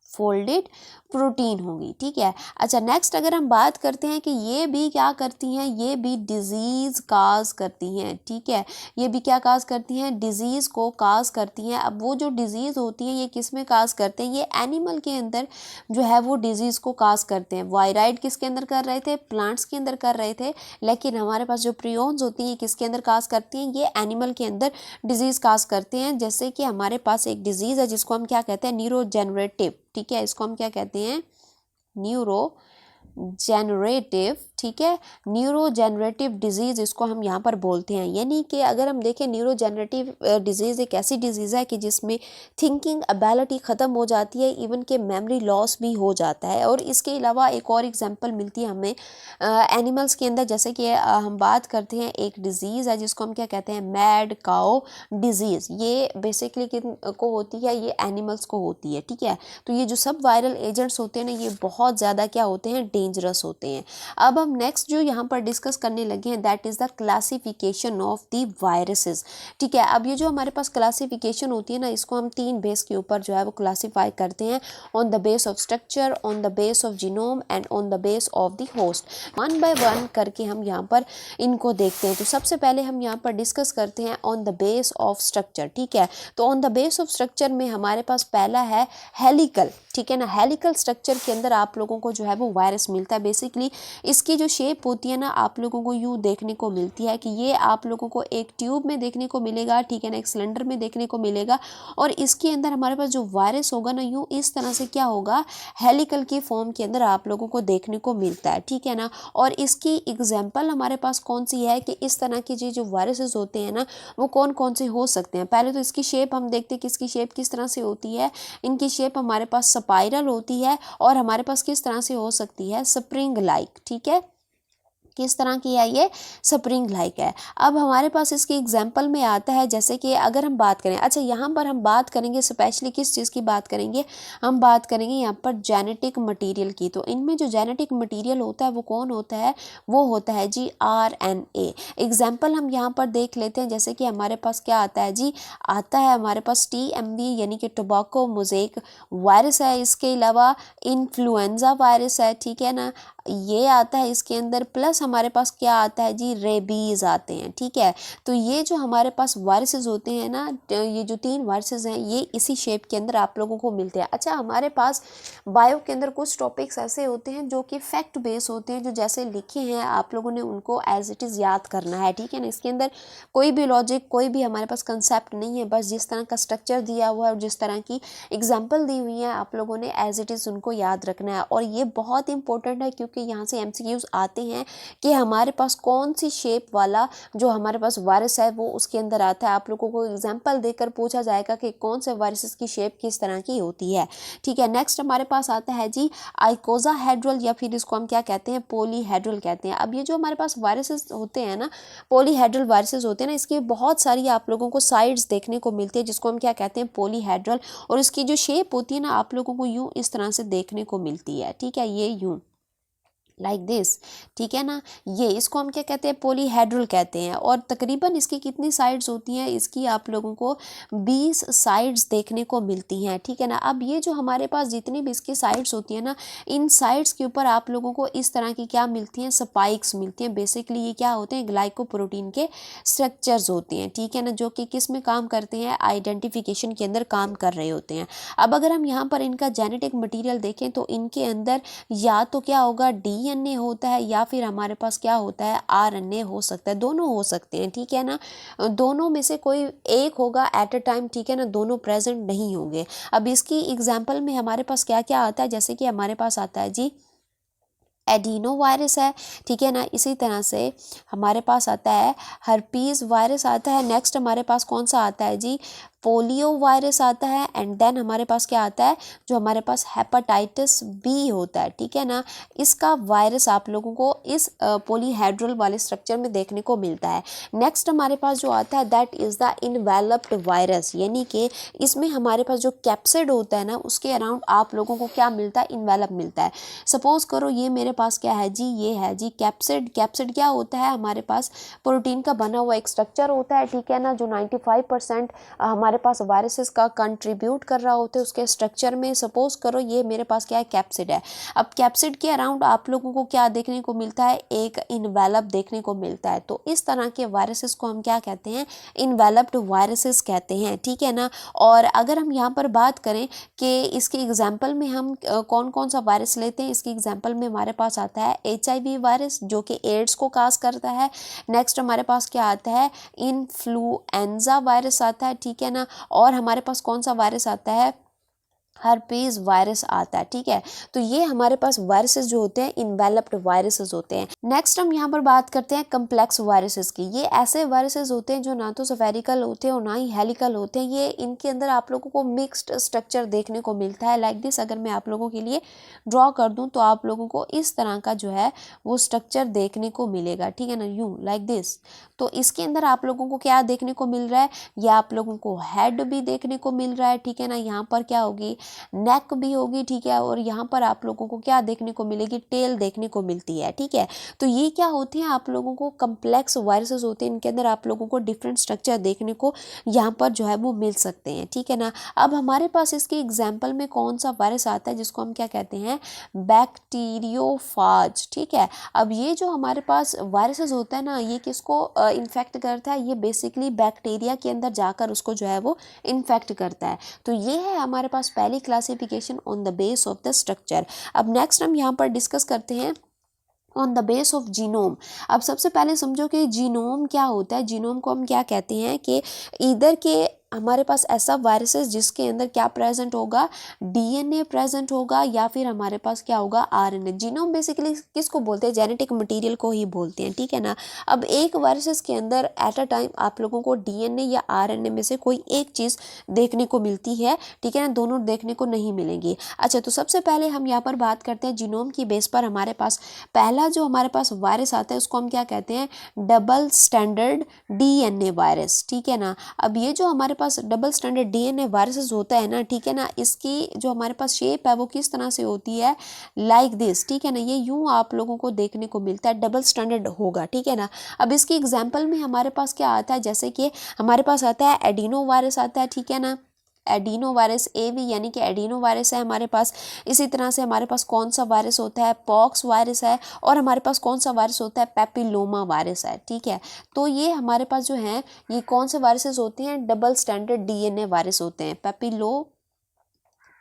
[SPEAKER 1] फोल्डेड प्रोटीन होगी, ठीक है। अच्छा नेक्स्ट अगर हम बात करते हैं कि ये भी क्या करती हैं, ये भी डिजीज़ काज करती हैं, ठीक है, ये भी क्या काज करती हैं, डिजीज़ को काज करती हैं। अब वो जो डिजीज़ होती है ये किस में काज करते हैं, ये एनिमल के अंदर जो है वो डिजीज़ को काज करते हैं। वायराइड किसके अंदर कर रहे थे, प्लांट्स के अंदर कर रहे थे, लेकिन हमारे पास जो प्रियोन्स होती हैं किसके अंदर काज करती हैं, ये एनिमल के अंदर डिजीज़ काज करते हैं। जैसे कि हमारे पास एक डिजीज़ है जिसको हम क्या कहते हैं, न्यूरोजेनरेटिव, ठीक है, इसको हम क्या कहते हैं, न्यूरो जनरेटिव, ठीक है, न्यूरोजेनरेटिव डिजीज़ इसको हम यहाँ पर बोलते हैं। यानी कि अगर हम देखें न्यूरोजेनरेटिव डिजीज़ एक ऐसी डिजीज़ है कि जिसमें थिंकिंग एबिलिटी ख़त्म हो जाती है, इवन के मेमोरी लॉस भी हो जाता है। और इसके अलावा एक और एग्जांपल मिलती है हमें एनिमल्स के अंदर, जैसे कि हम बात करते हैं एक डिज़ीज़ है जिसको हम क्या कहते हैं, मैड काउ डिज़ीज़। ये बेसिकली किन को होती है, ये एनिमल्स को होती है, ठीक है। तो ये जो सब वायरल एजेंट्स होते हैं ना, ये बहुत ज़्यादा क्या होते हैं, डेंजरस होते हैं। अब हम नेक्स्ट जो यहाँ पर डिस्कस करने लगे हैं, that is the classification of the viruses, ठीक है। अब ये जो हमारे पास क्लासिफिकेशन होती है ना, इसको हम 3 बेस के ऊपर जो है वो क्लासीफाई करते हैं, on the base of structure, on the base of genome and on the base of the host. One by one करके हम यहाँ पर इनको देखते हैं। तो सबसे पहले हम यहाँ पर डिस्कस करते हैं on the base of structure, ठीक है। तो on the base of structure में हमारे पास पहला है हेलिकल, ठीक है ना। हेलिकल स्ट्रक्चर के अंदर आप लोगों को जो है वो वायरस मिलता है। बेसिकली इसकी जो शेप होती है ना, आप लोगों को यूँ देखने को मिलती है कि ये आप लोगों को एक ट्यूब में देखने को मिलेगा, ठीक है ना, एक सिलेंडर में देखने को मिलेगा। और इसके अंदर हमारे पास जो वायरस होगा ना, यूँ इस तरह से क्या होगा, हेलिकल की फॉर्म के अंदर आप लोगों को देखने को मिलता है, ठीक है ना। और इसकी एग्जाम्पल हमारे पास कौन सी है कि इस तरह की जो वायरसेस होते हैं ना, वो कौन कौन से हो सकते हैं। पहले तो इसकी शेप हम देखते हैं कि इसकी शेप किस तरह से होती है। इनकी शेप हमारे पास स्पाइरल होती है और हमारे पास किस तरह से हो सकती है, स्प्रिंग लाइक, ठीक है। किस तरह की है, ये स्प्रिंग लाइक है। अब हमारे पास इसकी एग्जाम्पल में आता है, जैसे कि अगर हम बात करें, अच्छा यहाँ पर हम बात करेंगे स्पेशली किस चीज़ की बात करेंगे, हम बात करेंगे यहाँ पर जेनेटिक मटेरियल की। तो इनमें जो जेनेटिक मटेरियल होता है वो कौन होता है, वो होता है जी RNA। एग्जाम्पल हम यहाँ पर देख लेते हैं, जैसे कि हमारे पास क्या आता है जी, आता है हमारे पास TMV यानी कि टोबैको मोज़ेक वायरस है। इसके अलावा इन्फ्लुएंजा वायरस है, ठीक है ना, ये आता है इसके अंदर। प्लस हमारे पास क्या आता है जी, रेबीज आते हैं, ठीक है। तो ये जो हमारे पास वायरसेस होते हैं ना, ये जो 3 वायरसेस हैं, ये इसी शेप के अंदर आप लोगों को मिलते हैं। अच्छा, हमारे पास बायो के अंदर कुछ टॉपिक्स ऐसे होते हैं जो कि फैक्ट बेस होते हैं, जो जैसे लिखे हैं आप लोगों ने उनको एज इट इज़ याद करना है, ठीक है ना। इसके अंदर कोई भी लॉजिक, कोई भी हमारे पास कंसेप्ट नहीं है, बस जिस तरह का स्ट्रक्चर दिया हुआ है और जिस तरह की एग्जाम्पल दी हुई है, आप लोगों ने एज इट इज़ उनको याद रखना है। और ये बहुत इंपॉर्टेंट है क्योंकि यहाँ से MCQs आते हैं कि हमारे पास कौन सी शेप वाला जो हमारे पास वायरस है वो उसके अंदर आता है। आप लोगों को एग्जाम्पल देकर पूछा जाएगा कि कौन से वायरसेस की शेप किस तरह की होती है, ठीक है। नेक्स्ट हमारे पास आता है जी आइकोसाहेड्रल, या फिर इसको हम क्या कहते हैं, पॉलीहेड्रल कहते हैं। अब ये जो हमारे पास वायरसेस होते हैं ना, पॉलीहेड्रल वायरसेस होते हैं ना, इसकी बहुत सारी आप लोगों को साइड्स देखने को मिलती है, जिसको हम क्या कहते हैं, पॉलीहेड्रल। और इसकी जो शेप होती है ना, आप लोगों को यूँ इस तरह से देखने को मिलती है, ठीक है, ये यूँ लाइक दिस, ठीक है ना। ये इसको हम क्या कहते हैं, पॉलीहेड्रल कहते हैं। और तकरीबन इसकी कितनी साइड्स होती हैं, इसकी आप लोगों को 20 साइड्स देखने को मिलती हैं, ठीक है ना। अब ये जो हमारे पास जितनी भी इसकी साइड्स होती हैं ना, इन साइड्स के ऊपर आप लोगों को इस तरह की क्या मिलती हैं, स्पाइक्स मिलती हैं। बेसिकली ये क्या होते हैं, ग्लाइकोप्रोटीन के स्ट्रक्चर्स होते हैं, ठीक है ना, जो कि किस में काम करते हैं, आइडेंटिफिकेशन के अंदर काम कर रहे होते हैं। अब अगर हम यहाँ पर इनका जेनेटिक मटीरियल देखें तो इनके अंदर या तो क्या होगा, DNA होता है, या फिर हमारे पास क्या होता है, RNA हो सकता है। दोनों हो सकते हैं, ठीक है ना। दोनों में से कोई एक होगा एट अ टाइम, ठीक है ना, दोनों प्रेजेंट नहीं होंगे। अब इसकी एग्जाम्पल में हमारे पास क्या क्या आता है, जैसे कि हमारे पास आता है जी एडिनो वायरस है, ठीक है ना। इसी तरह से हमारे पास आता है हर्पीज़ वायरस आता है। नेक्स्ट हमारे पास कौन सा आता है जी, पोलियो वायरस आता है। एंड देन हमारे पास क्या आता है, जो हमारे पास हेपेटाइटिस B होता है, ठीक है ना। इसका वायरस आप लोगों को इस पॉलीहेड्रल वाले स्ट्रक्चर में देखने को मिलता है। नेक्स्ट हमारे पास जो आता है that is the enveloped virus, यानी कि इसमें हमारे पास जो कैप्सिड होता है ना, उसके अराउंड आप लोगों को क्या मिलता है, इन्वेलप मिलता है। सपोज करो ये मेरे पास क्या है जी, ये है जी कैप्सिड। कैप्सिड क्या होता है, हमारे पास प्रोटीन का बना हुआ एक स्ट्रक्चर होता है, ठीक है ना, जो 95% हमारे पास वायरसेस का कंट्रीब्यूट कर रहा होता है उसके स्ट्रक्चर में। सपोज करो ये मेरे पास क्या है, कैप्सिड है। अब कैप्सिड के अराउंड आप लोगों को क्या देखने को मिलता है, एक इन्वेलप देखने को मिलता है। तो इस तरह के वायरसेस को हम क्या कहते हैं, इन्वेलप्ड वायरसेस कहते हैं, ठीक है ना। और अगर हम यहाँ पर बात करें कि इसके एग्जाम्पल में हम कौन कौन सा वायरस लेते हैं, इसके एग्जाम्पल में हमारे पास आता है HIV वायरस, जो कि एड्स को काज करता है। नेक्स्ट हमारे पास क्या आता है, इन्फ्लुएंजा वायरस आता है, ठीक है ना। और हमारे पास कौन सा वायरस आता है, हर्पीज वायरस आता है, ठीक है। तो ये हमारे पास वायरसेस जो होते हैं इन्वेलप्ड वायरसेस होते हैं। नेक्स्ट हम यहाँ पर बात करते हैं कम्प्लेक्स वायरसेस की। ये ऐसे वायरसेस होते हैं जो ना तो स्फेरिकल होते हैं और ना ही हेलिकल होते हैं। ये इनके अंदर आप लोगों को मिक्स्ड स्ट्रक्चर देखने को मिलता है लाइक दिस। अगर मैं आप लोगों के लिए ड्रॉ कर दूँ तो आप लोगों को इस तरह का जो है वो स्ट्रक्चर देखने को मिलेगा, ठीक है ना, यूँ लाइक दिस। तो इसके अंदर आप लोगों को क्या देखने को मिल रहा है, या आप लोगों को हेड भी देखने को मिल रहा है, ठीक है ना। यहाँ पर क्या होगी, नेक भी होगी, ठीक है। और यहाँ पर आप लोगों को क्या देखने को मिलेगी, टेल देखने को मिलती है, ठीक है। तो ये क्या होते हैं, आप लोगों को कम्प्लेक्स वायरसेस होते हैं। इनके अंदर आप लोगों को डिफरेंट स्ट्रक्चर देखने को यहाँ पर जो है वो मिल सकते हैं, ठीक है ना। अब हमारे पास इसके एग्जाम्पल में कौन सा वायरस आता है जिसको हम क्या कहते हैं, बैक्टीरियोफाज, ठीक है। अब ये जो हमारे पास वायरसेस होता है ना, ये किसको इन्फेक्ट करता है, ये बेसिकली बैक्टीरिया के अंदर जाकर उसको जो है वो इन्फेक्ट करता है। तो ये है हमारे पास पहली classification on the base of the structure. अब नेक्स्ट हम यहाँ पर डिस्कस करते हैं on the base of genome. अब सबसे पहले समझो कि जीनोम क्या होता है। जीनोम को हम क्या कहते हैं कि इधर के हमारे पास ऐसा वायरसेस जिसके अंदर क्या प्रेजेंट होगा, डीएनए प्रेजेंट होगा, या फिर हमारे पास क्या होगा, आरएनए। जीनोम बेसिकली किसको बोलते हैं, जेनेटिक मटेरियल को ही बोलते हैं, ठीक है ना। अब एक वायरसेस के अंदर एट अ टाइम आप लोगों को डीएनए या आरएनए में से कोई एक चीज़ देखने को मिलती है, ठीक है ना, दोनों देखने को नहीं मिलेंगी। अच्छा, तो सबसे पहले हम यहाँ पर बात करते हैं जीनोम की बेस पर हमारे पास पहला जो हमारे पास वायरस आता है उसको हम क्या कहते हैं, डबल स्टैंडर्ड डीएनए वायरस, ठीक है ना। अब ये जो हमारे पास डबल स्टैंडर्ड डीएनए वायरसेस होता है ना, ठीक है ना, इसकी जो हमारे पास शेप है वो किस तरह से होती है, लाइक दिस, ठीक है ना। ये यूं आप लोगों को देखने को मिलता है, डबल स्टैंडर्ड होगा, ठीक है ना। अब इसकी एग्जांपल में हमारे पास क्या आता है, जैसे कि हमारे पास आता है एडिनो वायरस आता है, ठीक है ना। एडिनो वायरस ए भी यानी कि एडिनो वायरस है हमारे पास। इसी तरह से हमारे पास कौन सा वायरस होता है, पॉक्स वायरस है। और हमारे पास कौन सा वायरस होता है, पेपिलोमा वायरस है, ठीक है। तो ये हमारे पास जो है ये कौन से वायरसेस होते हैं, डबल स्टैंडर्ड डीएनए वायरस होते हैं,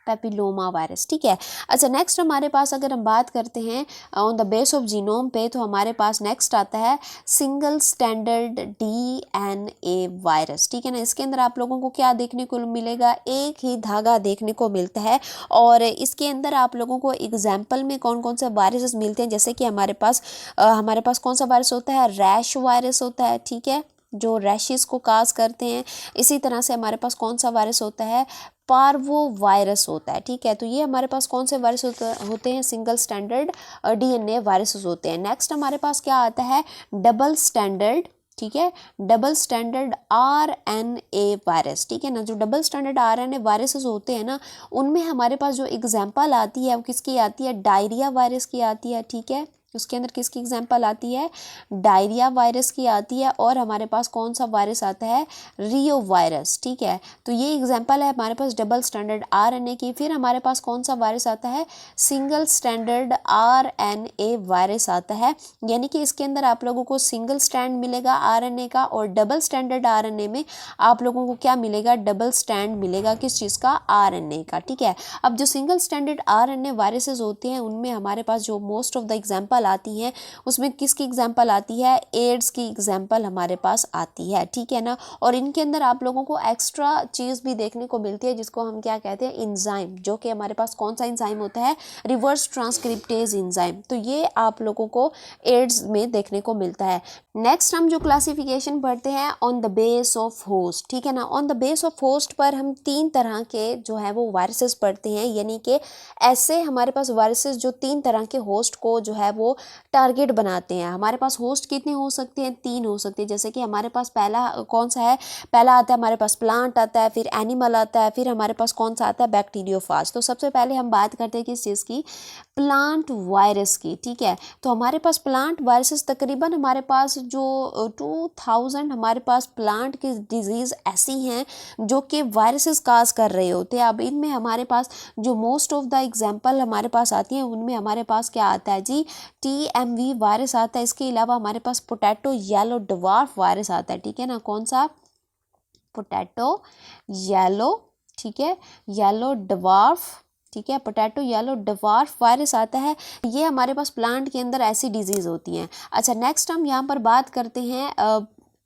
[SPEAKER 1] पेपिलोमा वायरस, ठीक है। अच्छा, नेक्स्ट हमारे पास अगर हम बात करते हैं on the base of genome पे, तो हमारे पास नेक्स्ट आता है सिंगल स्टैंडर्ड डीएनए वायरस, ठीक है ना। इसके अंदर आप लोगों को क्या देखने को मिलेगा, एक ही धागा देखने को मिलता है। और इसके अंदर आप लोगों को एग्जाम्पल में कौन कौन से वायरसेस मिलते हैं, जैसे कि हमारे पास कौन सा वायरस होता है, रैश वायरस होता है, ठीक है, जो रैशेस को काज करते हैं। इसी तरह से हमारे पास कौन सा वायरस होता है, पार्वो वायरस होता है, ठीक है। तो ये हमारे पास कौन से वायरस होते हैं, सिंगल स्टैंडर्ड डीएनए वायरसेस होते हैं। नेक्स्ट हमारे पास क्या आता है, डबल स्टैंडर्ड, ठीक है, डबल स्टैंडर्ड आरएनए वायरस, ठीक है ना। जो डबल स्टैंडर्ड आरएनए वायरसेस होते हैं ना, उनमें हमारे पास जो एग्जाम्पल आती है वो किसकी आती है, डायरिया वायरस की आती है, ठीक है। उसके अंदर किसकी एग्जाम्पल आती है, डायरिया वायरस की आती है। और हमारे पास कौन सा वायरस आता है, रियो वायरस, ठीक है। तो ये एग्जाम्पल है हमारे पास डबल स्टैंडर्ड आरएनए की। फिर हमारे पास कौन सा वायरस आता है, सिंगल स्टैंडर्ड आरएनए वायरस आता है। यानी कि इसके अंदर आप लोगों को सिंगल स्टैंड मिलेगा आरएनए का, और डबल स्टैंडर्ड आरएनए में आप लोगों को क्या मिलेगा, डबल स्टैंड मिलेगा, किस चीज़ का, आरएनए का, ठीक है। अब जो सिंगल स्टैंडर्ड आरएनए वायरसेस होते हैं उनमें हमारे पास जो मोस्ट ऑफ द एग्जाम्पल आती हैं उसमें किसकी एग्जाम्पल आती है, एड्स की एग्जाम्पल हमारे पास आती है, ठीक है ना। और इनके अंदर आप लोगों को एक्स्ट्रा चीज़ भी देखने को मिलती है जिसको हम क्या कहते हैं, इंजाइम, जो कि हमारे पास कौन सा इंजाइम होता है, रिवर्स ट्रांसक्रिप्टेज इंजाइम। तो ये आप लोगों को एड्स में देखने को मिलता है। नेक्स्ट हम जो क्लासिफिकेशन पढ़ते हैं on the base of host, ठीक है ना। On the base of host पर हम 3 तरह के जो है वो वायरसेस पढ़ते हैं। यानी कि ऐसे हमारे पास वायरसेस जो 3 तरह के होस्ट को जो है वो टारगेट बनाते हैं। हमारे पास होस्ट कितने हो सकते हैं, 3 हो सकते हैं। जैसे कि हमारे पास पहला कौन सा है, पहला आता है हमारे पास प्लांट आता है, फिर एनिमल आता है, फिर हमारे पास कौन सा आता है, बैक्टीरियोफाज। तो सबसे पहले हम बात करते हैं किस चीज़ की, प्लांट वायरस की, ठीक है। तो हमारे पास प्लांट वायरसेस तकरीबन हमारे पास जो 2000 हमारे पास प्लांट की डिजीज़ ऐसी हैं जो कि वायरसेस काज कर रहे होते हैं। अब इनमें हमारे पास जो मोस्ट ऑफ द एग्जांपल हमारे पास आती हैं उनमें हमारे पास क्या आता है जी, TMV वायरस आता है। इसके अलावा हमारे पास पोटैटो येलो ड्वार्फ वायरस आता है, ठीक है ना। कौन सा, पोटैटो येलो, ठीक है, येलो ड्वार्फ, ठीक है, पोटैटो येलो ड्वार्फ वायरस आता है। ये हमारे पास प्लांट के अंदर ऐसी डिजीज़ होती हैं। अच्छा, नेक्स्ट हम यहाँ पर बात करते हैं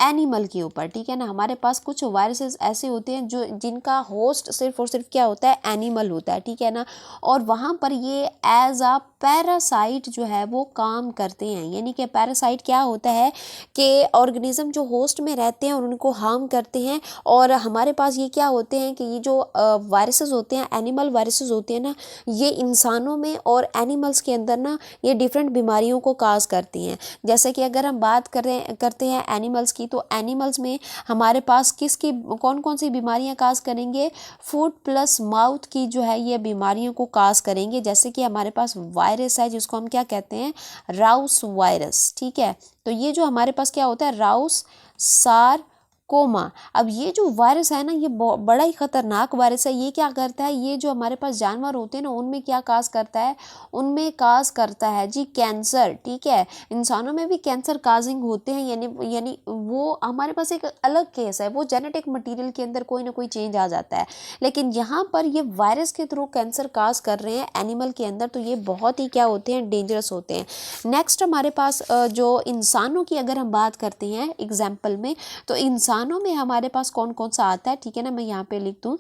[SPEAKER 1] एनिमल के ऊपर, ठीक है ना। हमारे पास कुछ वायरसेस ऐसे होते हैं जो जिनका होस्ट सिर्फ और सिर्फ क्या होता है, एनिमल होता है, ठीक है ना। और वहाँ पर ये एज अ पैरासाइट जो है वो काम करते हैं। यानी कि पैरासाइट क्या होता है कि ऑर्गेनिज्म जो होस्ट में रहते हैं और उनको हार्म करते हैं। और हमारे पास ये क्या होते हैं कि ये जो वायरसेस होते हैं, एनिमल वायरसेस होते हैं ना, ये इंसानों में और एनिमल्स के अंदर ना ये डिफरेंट बीमारियों को काज करती हैं। जैसे कि अगर हम बात करते हैं एनिमल्स की, तो एनिमल्स में हमारे पास किसकी कौन कौन सी बीमारियां काज करेंगे, फूड प्लस माउथ की जो है ये बीमारियों को काज करेंगे। जैसे कि हमारे पास वायरस है जिसको हम क्या कहते हैं, राउस वायरस, ठीक है। तो ये जो हमारे पास क्या होता है, राउस सार कोमा। अब ये जो वायरस है ना, ये बड़ा ही खतरनाक वायरस है। ये क्या करता है, ये जो हमारे पास जानवर होते हैं ना, उनमें क्या काज करता है, उनमें काज करता है जी कैंसर, ठीक है। इंसानों में भी कैंसर काजिंग होते हैं, यानी वो हमारे पास एक अलग केस है, वो जेनेटिक मटेरियल के अंदर कोई ना कोई चेंज आ जाता है। लेकिन यहाँ पर ये वायरस के थ्रू कैंसर काज कर रहे हैं एनिमल के अंदर, तो ये बहुत ही क्या होते हैं, डेंजरस होते हैं। नेक्स्ट हमारे पास जो इंसानों की अगर हम बात करते हैं एग्जाम्पल में, तो इंसानों में हमारे पास कौन कौन सा आता है, ठीक है ना। मैं यहाँ पे लिख दूँ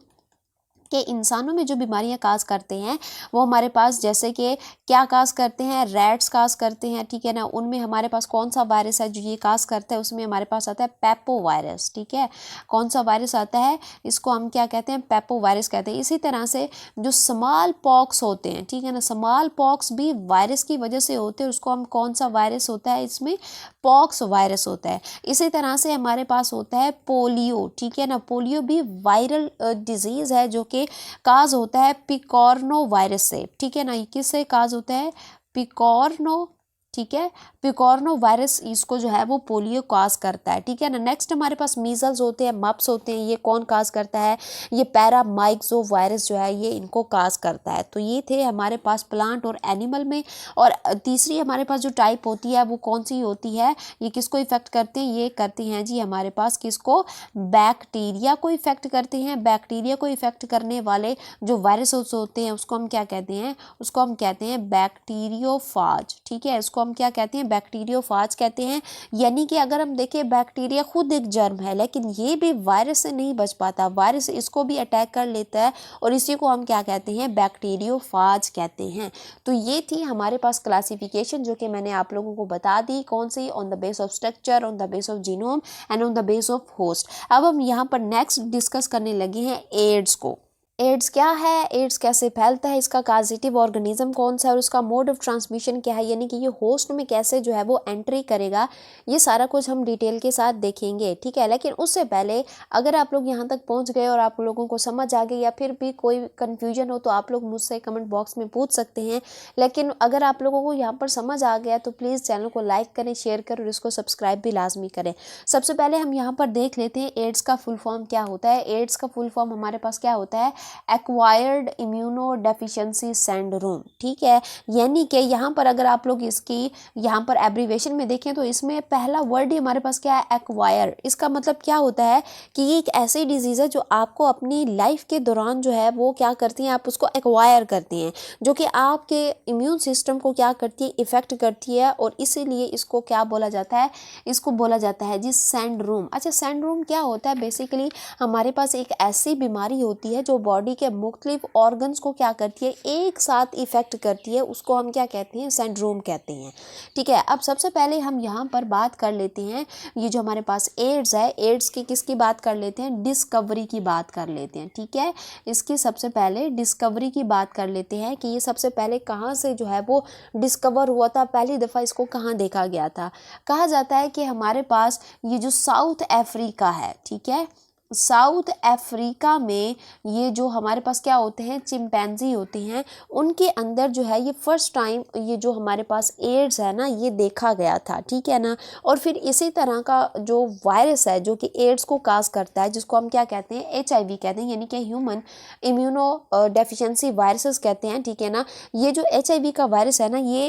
[SPEAKER 1] कि इंसानों में जो बीमारियां काज करते हैं वो हमारे पास जैसे कि क्या काज करते हैं, रैट्स काज करते हैं, ठीक है ना। उनमें हमारे पास कौन सा वायरस है जो ये काज करता है, उसमें हमारे पास आता है पेपो वायरस, ठीक है। कौन सा वायरस आता है, इसको हम क्या कहते हैं, पेपो वायरस कहते हैं। इसी तरह से जो स्मॉल पॉक्स होते हैं, ठीक है ना, स्मॉल पॉक्स भी वायरस की वजह से होते हैं। उसको हम कौन सा वायरस होता है, इसमें पॉक्स वायरस होता है। इसी तरह से हमारे पास होता है पोलियो, ठीक है ना। पोलियो भी वायरल डिजीज है जो कि काज होता है पिकॉर्नो वायरस से, ठीक है ना। किससे काज होता है, पिकॉर्नो, ठीक है। पिकॉर्नो वायरस इसको जो है वो पोलियो काज करता है, ठीक है ना। नेक्स्ट हमारे पास मीजल्स होते हैं, मप्स होते हैं, ये कौन काज करता है, ये पैरामाइक्सो वायरस जो है ये इनको काज करता है। तो ये थे हमारे पास प्लांट और एनिमल में। और तीसरी हमारे पास जो टाइप होती है वो कौन सी होती है, ये किसको इफेक्ट करते हैं, ये करती हैं जी हमारे पास किसको, बैक्टीरिया को इफेक्ट करते हैं। बैक्टीरिया को इफेक्ट करने वाले जो वायरस होते हैं उसको हम क्या कहते हैं, उसको हम कहते हैं बैक्टीरियोफाज, ठीक है। इसको हम क्या कहते हैं, बैक्टीरियोफाज कहते हैं। यानी कि अगर हम देखें बैक्टीरिया खुद एक जर्म है, लेकिन ये भी वायरस से नहीं बच पाता, वायरस इसको भी अटैक कर लेता है और इसी को हम क्या कहते हैं, बैक्टीरियोफाज कहते हैं। तो ये थी हमारे पास क्लासिफिकेशन जो कि मैंने आप लोगों को बता दी, कौन सी, on the base of structure, on the base of genome and on the base of host. अब हम यहाँ पर नेक्स्ट डिस्कस करने लगे हैं एड्स को। एड्स क्या है, एड्स कैसे फैलता है, इसका काजिटिव ऑर्गेनिज्म कौन सा है और उसका मोड ऑफ ट्रांसमिशन क्या है, यानी कि ये होस्ट में कैसे जो है वो एंट्री करेगा, ये सारा कुछ हम डिटेल के साथ देखेंगे, ठीक है। लेकिन उससे पहले अगर आप लोग यहाँ तक पहुँच गए और आप लोगों को समझ आ गई या फिर भी कोई कन्फ्यूजन हो तो आप लोग मुझसे कमेंट बॉक्स में पूछ सकते हैं। लेकिन अगर आप लोगों को यहाँ पर समझ आ गया तो प्लीज़ चैनल को लाइक करें, शेयर करें और इसको सब्सक्राइब भी लाजमी करें। सबसे पहले हम यहाँ पर देख लेते हैं एड्स का फुल फॉर्म क्या होता है। एड्स का फुल फॉर्म हमारे पास क्या होता है, एक्वायर्ड इम्यूनो डेफिशिएंसी सिंड्रोम, ठीक है। यानी कि यहाँ पर अगर आप लोग इसकी यहाँ पर एब्रीवेशन में देखें तो इसमें पहला वर्ड ही हमारे पास क्या है, एक्वायर। इसका मतलब क्या होता है कि ये एक ऐसी डिजीज़ है जो आपको अपनी लाइफ के दौरान जो है वो क्या करती है, आप उसको एक्वायर करती हैं, जो कि आपके इम्यून सिस्टम को क्या करती है, इफेक्ट करती है। और इसीलिए इसको क्या बोला जाता है, इसको बोला जाता है जी सिंड्रोम। अच्छा, सिंड्रोम क्या होता है, बेसिकली हमारे पास एक ऐसी बीमारी होती है जो बॉडी के मुख्तलिफ ऑर्गन्स को क्या करती है, एक साथ इफेक्ट करती है, उसको हम क्या कहते हैं, सिंड्रोम कहते हैं, ठीक है। अब सबसे पहले हम यहाँ पर बात कर लेते हैं, ये जो हमारे पास एड्स है, एड्स की किसकी बात कर लेते हैं, डिस्कवरी की बात कर लेते हैं, ठीक है। इसकी सबसे पहले डिस्कवरी की बात कर लेते हैं कि ये सबसे पहले कहाँ से जो है वो डिस्कवर हुआ था, पहली दफ़ा इसको कहाँ देखा गया था। कहा जाता है कि हमारे पास ये जो साउथ अफ्रीका है, ठीक है, साउथ अफ्रीका में ये जो हमारे पास क्या होते हैं, चिंपैंजी होते हैं, उनके अंदर जो है ये फर्स्ट टाइम ये जो हमारे पास एड्स है ना ये देखा गया था, ठीक है ना। और फिर इसी तरह का जो वायरस है जो कि एड्स को काज करता है, जिसको हम क्या कहते हैं, HIV कहते हैं, यानी कि ह्यूमन इम्यूनो डेफिशिएंसी वायरसेस कहते हैं, ठीक है ना। ये जो HIV का वायरस है ना ये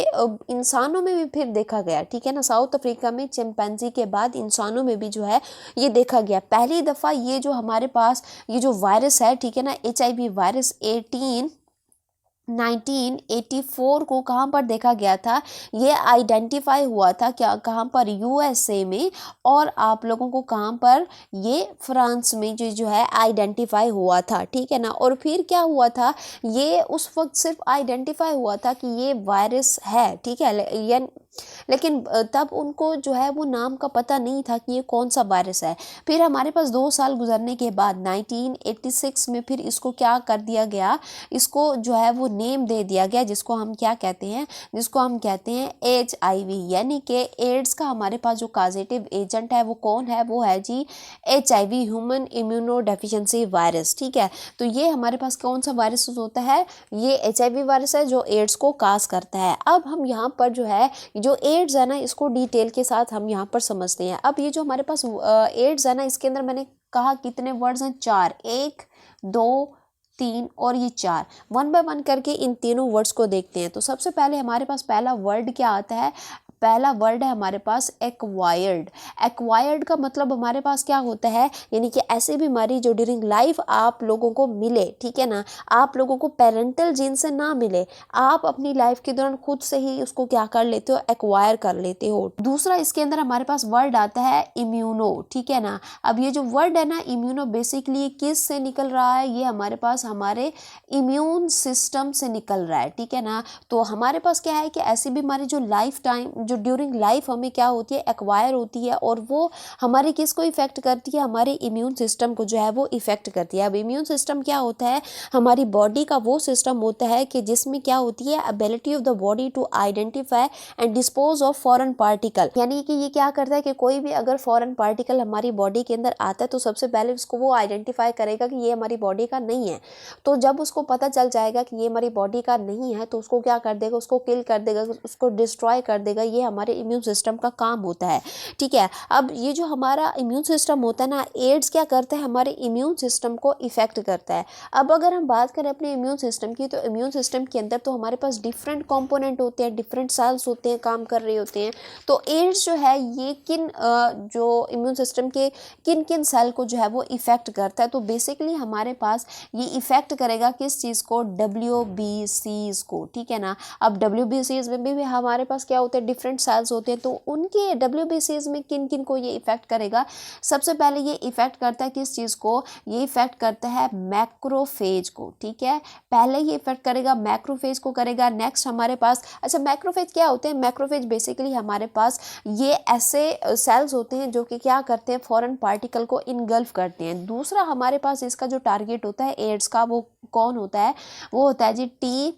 [SPEAKER 1] इंसानों में भी फिर देखा गया, ठीक है ना। साउथ अफ्रीका में चिंपैंजी के बाद इंसानों में भी जो है ये देखा गया पहली दफ़ा। ये जो हमारे पास ये जो वायरस है, ठीक है ना, HIV वायरस 18 1984 को कहाँ पर देखा गया था, ये आइडेंटिफाई हुआ था क्या, कहाँ पर, यूएसए में। और आप लोगों को कहाँ पर, ये फ्रांस में जो है आइडेंटिफाई हुआ था, ठीक है ना। और फिर क्या हुआ था, ये उस वक्त सिर्फ आइडेंटिफाई हुआ था कि ये वायरस है, ठीक है, लेकिन तब उनको जो है वो नाम का पता नहीं था कि ये कौन सा वायरस है। फिर हमारे पास 2 साल गुजरने के बाद 1986 में फिर इसको क्या कर दिया गया, इसको जो है वो नेम दे दिया गया, जिसको हम क्या कहते हैं, जिसको हम कहते हैं HIV, यानी कि एड्स का हमारे पास जो कॉजेटिव एजेंट है वो कौन है, वो है जी HIV, human immuno deficiency virus, ठीक है। तो ये हमारे पास कौन सा वायरस होता है, ये HIV वायरस है जो एड्स को काज करता है। अब हम यहाँ पर जो है जो एड्स है ना, इसको डिटेल के साथ हम यहाँ पर समझते हैं। अब ये जो हमारे पास एड्स है ना, इसके अंदर मैंने कहा कितने वर्ड्स हैं, 4, 1, 2, 3 और ये 4। वन बाय वन करके इन तीनों वर्ड्स को देखते हैं। तो सबसे पहले हमारे पास पहला वर्ड क्या आता है, पहला वर्ड है हमारे पास एक्वायर्ड। एक्वायर्ड का मतलब हमारे पास क्या होता है, यानी कि ऐसी बीमारी जो ड्यूरिंग लाइफ आप लोगों को मिले, ठीक है ना, आप लोगों को पेरेंटल जीन से ना मिले, आप अपनी लाइफ के दौरान खुद से ही उसको क्या कर लेते हो, एक्वायर कर लेते हो। दूसरा इसके अंदर हमारे पास वर्ड आता है इम्यूनो, ठीक है ना। अब ये जो वर्ड है ना इम्यूनो, बेसिकली किस से निकल रहा है, ये हमारे पास हमारे इम्यून सिस्टम से निकल रहा है, ठीक है ना। तो हमारे पास क्या है कि ऐसी बीमारी जो लाइफ टाइम, जो ड्यूरिंग लाइफ हमें क्या होती है, एक्वायर होती है, और वो हमारे किसको इफेक्ट करती है, हमारे इम्यून सिस्टम को जो है वो इफेक्ट करती है। अब इम्यून सिस्टम क्या होता है, हमारी बॉडी का वो सिस्टम होता है कि जिसमें क्या होती है, ability of the body to identify and dispose of foreign particle, यानी कि ये क्या करता है कि कोई भी अगर फॉरेन पार्टिकल हमारी बॉडी के अंदर आता है तो सबसे पहले उसको वो आइडेंटिफाई करेगा कि ये हमारी बॉडी का नहीं है। तो जब उसको पता चल जाएगा कि ये हमारी बॉडी का नहीं है तो उसको क्या कर देगा, उसको किल कर देगा, उसको डिस्ट्रॉय कर देगा। ये हमारे इम्यून सिस्टम का काम होता है, ठीक है। अब ये जो हमारा इम्यून सिस्टम होता है ना, एड्स क्या करता है, हमारे इम्यून सिस्टम को इफेक्ट करता है। अब अगर हम बात करें अपने इम्यून सिस्टम की, तो इम्यून सिस्टम के अंदर तो हमारे पास डिफरेंट कंपोनेंट होते हैं, डिफरेंट सेल्स होते हैं, काम कर रहे होते हैं। तो एड्स जो है ये जो इम्यून सिस्टम के किन किन सेल को जो है वो इफेक्ट करता है। तो बेसिकली हमारे पास ये इफेक्ट करेगा किस चीज़ को, WBCs को, ठीक है ना। अब WBCs में भी हमारे पास क्या होते हैं, डिफरेंट सेल्स होते हैं। तो उनके WBCs में किन किन को ये इफेक्ट करेगा, सबसे पहले ये इफेक्ट करता है किस चीज़ को, ये इफेक्ट करता है मैक्रोफेज को, ठीक है। पहले ये इफेक्ट करेगा मैक्रोफेज को करेगा। नेक्स्ट हमारे पास, अच्छा मैक्रोफेज क्या होते हैं, मैक्रोफेज बेसिकली हमारे पास ये ऐसे सेल्स होते हैं जो कि क्या करते हैं, फॉरेन पार्टिकल को इनगल्फ करते हैं। दूसरा हमारे पास इसका जो टारगेट होता है एड्स का, वो कौन होता है, वो होता है जी T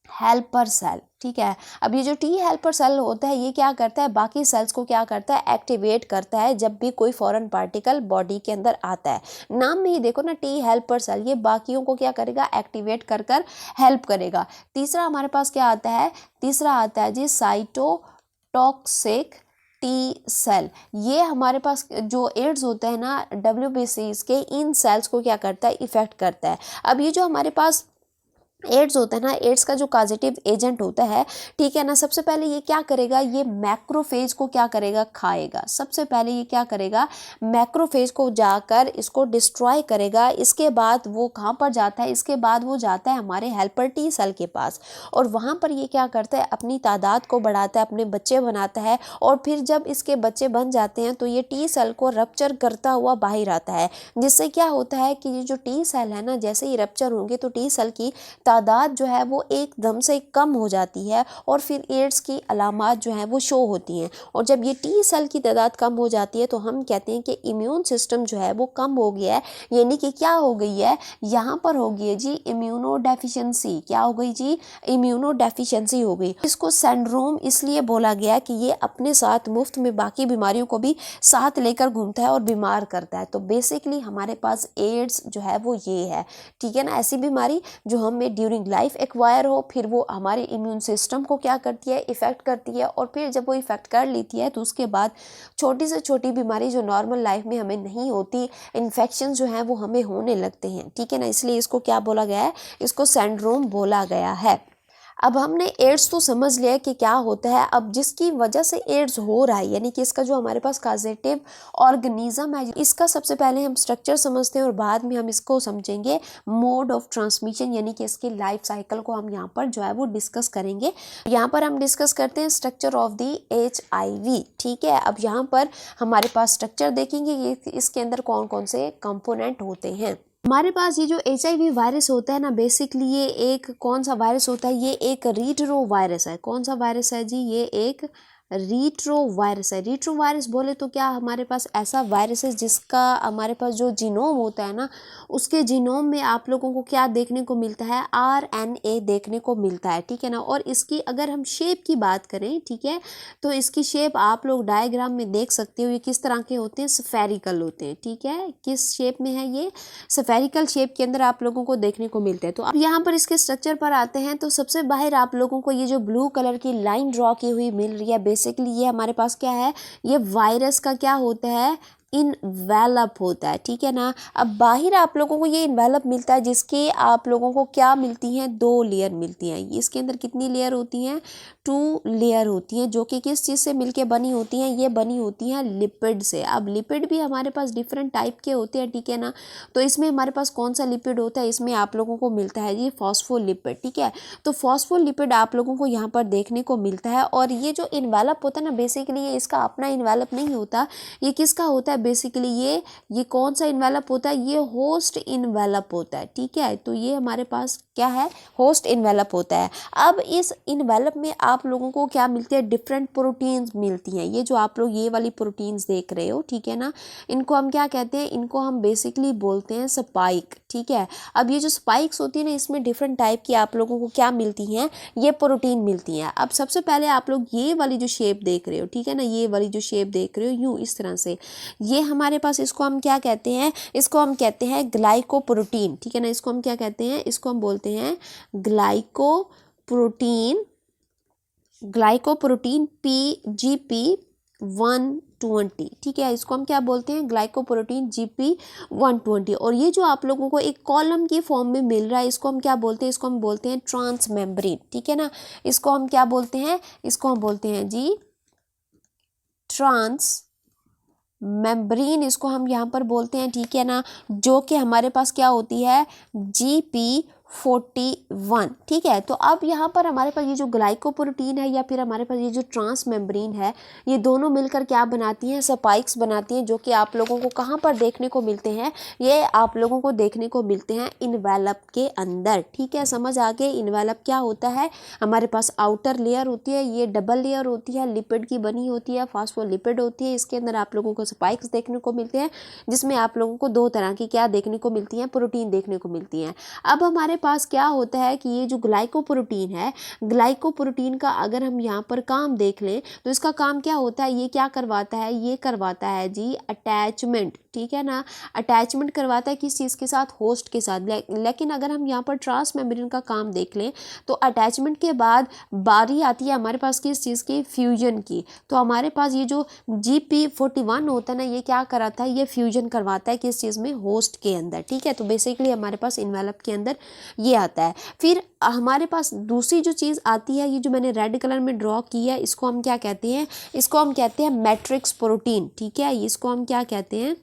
[SPEAKER 1] हेल्पर सेल, ठीक है। अब ये जो T हेल्पर सेल होता है ये क्या करता है, बाकी सेल्स को क्या करता है, एक्टिवेट करता है जब भी कोई फॉरेन पार्टिकल बॉडी के अंदर आता है। नाम में ही देखो ना, T हेल्पर सेल, ये बाकियों को क्या करेगा, एक्टिवेट कर कर हेल्प करेगा। तीसरा हमारे पास क्या आता है, तीसरा आता है जी साइटोटॉक्सिक T सेल। ये हमारे पास जो एड्स होते हैं ना, WBCs के, इन सेल्स को क्या करता है, इफेक्ट करता है। अब ये जो हमारे पास एड्स होता है ना, एड्स का जो पॉजिटिव एजेंट होता है, ठीक है ना, सबसे पहले ये क्या करेगा, ये मैक्रोफेज को क्या करेगा, खाएगा। सबसे पहले ये क्या करेगा, मैक्रोफेज को जाकर इसको डिस्ट्रॉय करेगा। इसके बाद वो कहाँ पर जाता है, इसके बाद वो जाता है हमारे हेल्पर T सेल के पास, और वहाँ पर ये क्या करता है, अपनी तादाद को बढ़ाता है, अपने बच्चे बनाता है। और फिर जब इसके बच्चे बन जाते हैं तो ये T सेल को रप्चर करता हुआ बाहर आता है, जिससे क्या होता है कि ये जो T सेल है ना, जैसे ही रप्चर होंगे तो T सेल की तादाद जो है वो एकदम से कम हो जाती है, और फिर एड्स की अलामात जो हैं वो शो होती हैं। और जब ये T सेल की तादाद कम हो जाती है तो हम कहते हैं कि इम्यून सिस्टम जो है वो कम हो गया है, यानी कि क्या हो गई है, यहाँ पर हो गई है जी इम्यूनो डेफिशिएंसी। क्या हो गई जी, इम्यूनो डेफिशिएंसी हो गई। इसको सिंड्रोम इसलिए बोला गया कि ये अपने साथ मुफ्त में बाकी बीमारियों को भी साथ लेकर घूमता है और बीमार करता है। तो बेसिकली हमारे पास एड्स जो है वो ये है, ठीक है ना, ऐसी बीमारी जो हमें ड्यूरिंग लाइफ एक्वायर हो, फिर वो हमारे इम्यून सिस्टम को क्या करती है, इफेक्ट करती है। और फिर जब वो इफेक्ट कर लेती है तो उसके बाद छोटी से छोटी बीमारी जो नॉर्मल लाइफ में हमें नहीं होती, इन्फेक्शन जो हैं वो हमें होने लगते हैं, ठीक है ना। इसलिए इसको क्या बोला गया है, इसको सिंड्रोम बोला गया है। अब हमने एड्स तो समझ लिया कि क्या होता है। अब जिसकी वजह से एड्स हो रहा है, यानी कि इसका जो हमारे पास काजेटिव ऑर्गेनिज्म है, इसका सबसे पहले हम स्ट्रक्चर समझते हैं और बाद में हम इसको समझेंगे मोड ऑफ ट्रांसमिशन, यानी कि इसकी लाइफ साइकिल को हम यहाँ पर जो है वो डिस्कस करेंगे। यहाँ पर हम डिस्कस करते हैं स्ट्रक्चर ऑफ दी HIV। ठीक है, अब यहाँ पर हमारे पास स्ट्रक्चर देखेंगे ये इसके अंदर कौन कौन से कंपोनेंट होते हैं। हमारे पास ये जो HIV वायरस होता है ना, बेसिकली ये एक कौन सा वायरस होता है, ये एक रीट्रो वायरस है। कौन सा वायरस है जी, ये एक रीट्रो वायरस है। रीट्रो वायरस बोले तो क्या, हमारे पास ऐसा वायरस है जिसका हमारे पास जो जीनोम होता है ना, उसके जीनोम में आप लोगों को क्या देखने को मिलता है, RNA देखने को मिलता है। ठीक है ना, और इसकी अगर हम शेप की बात करें, ठीक है, तो इसकी शेप आप लोग डायग्राम में देख सकते हो। ये किस तरह के होते हैं, स्फेरिकल होते हैं। ठीक है, किस शेप में है, ये स्फेरिकल शेप के अंदर आप लोगों को देखने को मिलते हैं। तो अब यहाँ पर इसके स्ट्रक्चर पर आते हैं, तो सबसे बाहर आप लोगों को ये जो ब्लू कलर की लाइन ड्रॉ की हुई मिल रही है, बेसिकली ये हमारे पास क्या है, ये वायरस का क्या होता है, इनवेलप होता है। ठीक है ना, अब बाहर आप लोगों को ये इनवेलप मिलता है, जिसके आप लोगों को क्या मिलती हैं, 2 लेयर मिलती हैं। इसके अंदर कितनी लेयर होती हैं, 2 लेयर होती हैं, जो कि किस चीज़ से मिलके बनी होती हैं, ये बनी होती हैं लिपिड से। अब लिपिड भी हमारे पास डिफरेंट टाइप के होते हैं। ठीक है ना, तो इसमें हमारे पास कौन सा लिपिड होता है, इसमें आप लोगों को मिलता है ये फॉस्फोलिपिड। ठीक है, तो फॉस्फोलिपिड आप लोगों को यहाँ पर देखने को मिलता है। और ये जो इनवेलप होता है ना, बेसिकली ये इसका अपना इनवेलप नहीं होता, ये किसका होता है, बेसिकली ये कौन सा इन्वेलप होता है, ये होस्ट इन्वेलप होता है। ठीक है, तो ये हमारे पास क्या है, होस्ट इन्वेलप होता है। अब इस इन्वेलप में आप लोगों को क्या मिलती है, डिफरेंट प्रोटीन्स मिलती हैं। ये जो आप लोग ये वाली प्रोटीन्स देख रहे हो, ठीक है ना, इनको हम क्या कहते हैं, इनको हम बेसिकली बोलते हैं स्पाइक। ठीक है, अब ये जो स्पाइक्स होती है ना, इसमें डिफरेंट टाइप की आप लोगों को क्या मिलती हैं, ये प्रोटीन मिलती हैं। अब सबसे पहले आप लोग ये वाली जो शेप देख रहे हो, ठीक है ना, ये वाली जो शेप देख रहे हो यूं इस तरह से, ये हमारे पास इसको हम क्या कहते हैं, इसको हम कहते हैं ग्लाइकोप्रोटीन। ठीक है ना, इसको हम क्या कहते हैं, इसको हम बोलते हैं ग्लाइकोप्रोटीन, ग्लाइकोप्रोटीन GP120। ठीक है, इसको हम क्या बोलते हैं, ग्लाइकोप्रोटीन GP120। और ये जो आप लोगों को एक कॉलम की फॉर्म में मिल रहा है, इसको हम क्या बोलते हैं, इसको हम बोलते हैं ट्रांसमेम्ब्रेन। ठीक है ना, इसको हम क्या बोलते हैं, इसको हम बोलते हैं जी ट्रांस मेम्ब्रेन, इसको हम यहाँ पर बोलते हैं। ठीक है ना, जो कि हमारे पास क्या होती है, GP41। ठीक है, तो अब यहाँ पर हमारे पास ये जो ग्लाइकोप्रोटीन है या फिर हमारे पास ये जो ट्रांस मेम्ब्रेन है, ये दोनों मिलकर क्या बनाती हैं, स्पाइक्स बनाती हैं, जो कि आप लोगों को कहाँ पर देखने को मिलते हैं, ये आप लोगों को देखने को मिलते हैं इन्वेलप के अंदर। ठीक है, समझ आ गए, इन्वेलप क्या होता है, हमारे पास आउटर लेयर होती है, ये डबल लेयर होती है, लिपिड की बनी होती है, फॉस्फोलिपिड होती है, इसके अंदर आप लोगों को स्पाइक्स देखने को मिलते हैं, जिसमें आप लोगों को 2 तरह की क्या देखने को मिलती हैं, प्रोटीन देखने को मिलती हैं। अब हमारे पास क्या होता है कि ये जो ग्लाइकोप्रोटीन है, ग्लाइकोप्रोटीन का अगर हम यहाँ पर काम देख लें, तो इसका काम क्या होता है, ये क्या करवाता है, ये करवाता है जी अटैचमेंट। ठीक है ना, अटैचमेंट करवाता है किस चीज़ के साथ, होस्ट के साथ। लेकिन अगर हम यहाँ पर ट्रांस मेम्ब्रेन का काम देख लें, तो अटैचमेंट के बाद बारी आती है हमारे पास किस चीज़ की, फ्यूजन की। तो हमारे पास ये जो GP41 होता है ना, ये क्या कराता है, ये फ्यूजन करवाता है किस चीज़ में, होस्ट के अंदर। ठीक है, तो बेसिकली हमारे पास इन्वेलप के अंदर ये आता है। फिर हमारे पास दूसरी जो चीज़ आती है, ये जो मैंने रेड कलर में ड्रॉ की है, इसको हम क्या कहते हैं, इसको हम कहते हैं मैट्रिक्स प्रोटीन। ठीक है, इसको हम क्या कहते हैं,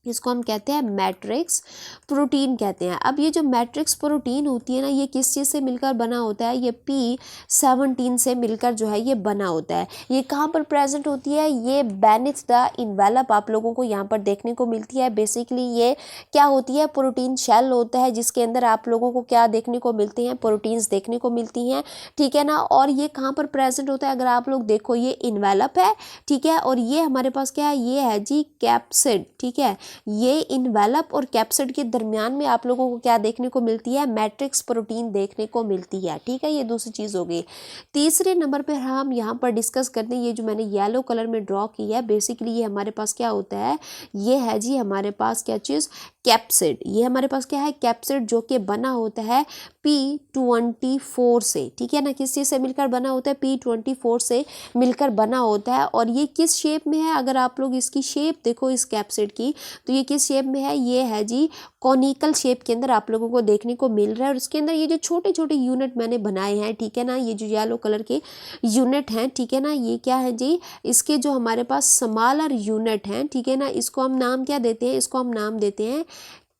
[SPEAKER 1] इसको हम कहते हैं मैट्रिक्स प्रोटीन कहते हैं। अब ये जो मैट्रिक्स प्रोटीन होती है ना, ये किस चीज़ से मिलकर बना होता है, ये P17 से मिलकर जो है ये बना होता है। ये कहाँ पर प्रेजेंट होती है, ये बेनिथ द इन्वेलप आप लोगों को यहाँ पर देखने को मिलती है। बेसिकली ये क्या होती है, प्रोटीन शेल होता है, जिसके अंदर आप लोगों को क्या देखने को मिलते हैं, प्रोटीन्स देखने को मिलती हैं। ठीक है ना, और ये कहाँ पर प्रेजेंट होता है, अगर आप लोग देखो, ये इन्वेलप है। ठीक है, और ये हमारे पास क्या है, ये है जी कैप्सिड। ठीक है, ये इन्वेलप और कैप्सिड के दरमियान में आप लोगों को क्या देखने को मिलती है, मैट्रिक्स प्रोटीन देखने को मिलती है। ठीक है, ये दूसरी चीज़ हो गई। तीसरे नंबर पर हम यहाँ पर डिस्कस करते हैं, ये जो मैंने येलो कलर में ड्रॉ की है, बेसिकली ये हमारे पास क्या होता है, ये है जी हमारे पास क्या चीज़, कैप्सिड। ये हमारे पास क्या है, कैप्सिड, जो कि बना होता है P24 से, ठीक है ना, किस चीज़ से मिलकर बना होता है, P24 से मिलकर बना होता है। और ये किस शेप में है, अगर आप लोग इसकी शेप देखो इस कैप्सिड की, तो ये किस शेप में है, ये है जी कॉनिकल शेप के अंदर आप लोगों को देखने को मिल रहा है। और इसके अंदर ये जो छोटे छोटे यूनिट मैंने बनाए हैं, ठीक है ना, ये जो येलो कलर के यूनिट हैं, ठीक है ना, ये क्या है जी, इसके जो हमारे पास स्मॉलर यूनिट हैं, ठीक है ना, इसको हम नाम क्या देते हैं, इसको हम नाम देते हैं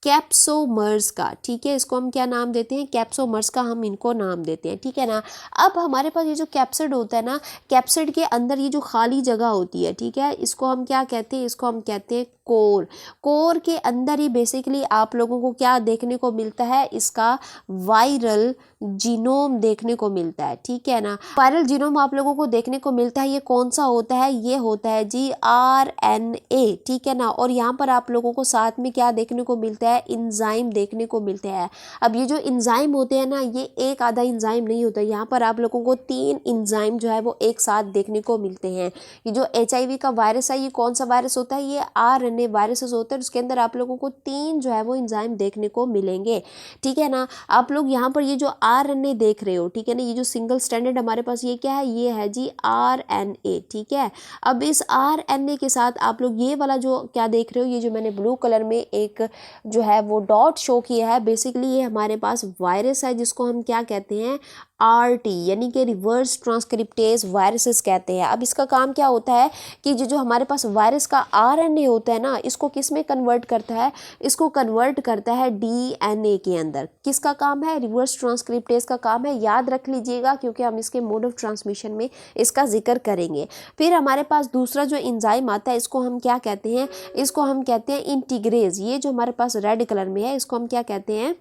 [SPEAKER 1] कैप्सोमर्स का, ठीक है, इसको हम क्या नाम देते हैं, कैप्सोमर्स का हम इनको नाम देते हैं, ठीक है ना। अब हमारे पास ये जो कैप्सिड होता है ना, कैप्सिड के अंदर ये जो खाली जगह होती है, ठीक है, इसको हम क्या कहते हैं, इसको हम कहते हैं कोर। कोर के अंदर ही बेसिकली आप लोगों को क्या देखने को मिलता है, इसका वायरल जीनोम देखने को मिलता है, ठीक है ना। वायरल जीनोम आप लोगों को देखने को मिलता है, ये कौन सा होता है, ये होता है जी RNA, ठीक है ना। और यहाँ पर आप लोगों को साथ में क्या देखने को मिलता है, इंजाइम देखने को मिलते हैं। अब ये जो इंजाइम होते हैं ना, ये एक आधा इंजाइम नहीं होता, यहाँ पर आप लोगों को 3 इंजाइम जो है वो एक साथ देखने को मिलते हैं। ये जो HIV का वायरस है, ये कौन सा वायरस होता है, ये RNA वायरसेस होते हैं, उसके अंदर आप लोगों को 3 जो है वो इंजाइम देखने को मिलेंगे, ठीक है ना। आप लोग यहाँ पर ये जो RNA देख रहे हो, ठीक है ना, ये जो सिंगल स्ट्रैंडेड हमारे पास ये क्या है, ये है जी RNA, ठीक है। अब इस RNA के साथ आप लोग ये वाला जो क्या देख रहे हो, ये जो मैंने ब्लू कलर में एक जो है वो डॉट शो किया है, बेसिकली ये हमारे पास वायरस है, जिसको हम क्या कहते हैं, RT, यानी कि रिवर्स ट्रांसक्रिप्टेज वायरसेस कहते हैं। अब इसका काम क्या होता है कि जो हमारे पास वायरस का RNA होता है ना, इसको किस में कन्वर्ट करता है, इसको कन्वर्ट करता है DNA के अंदर। किसका काम है, रिवर्स ट्रांसक्रिप्टेज का काम है, याद रख लीजिएगा, क्योंकि हम इसके मोड ऑफ ट्रांसमिशन में इसका जिक्र करेंगे। फिर हमारे पास दूसरा जो एंजाइम आता है, इसको हम क्या कहते हैं, इसको हम कहते हैं इंटीग्रेज। ये जो हमारे पास रेड कलर में है, इसको हम क्या कहते हैं,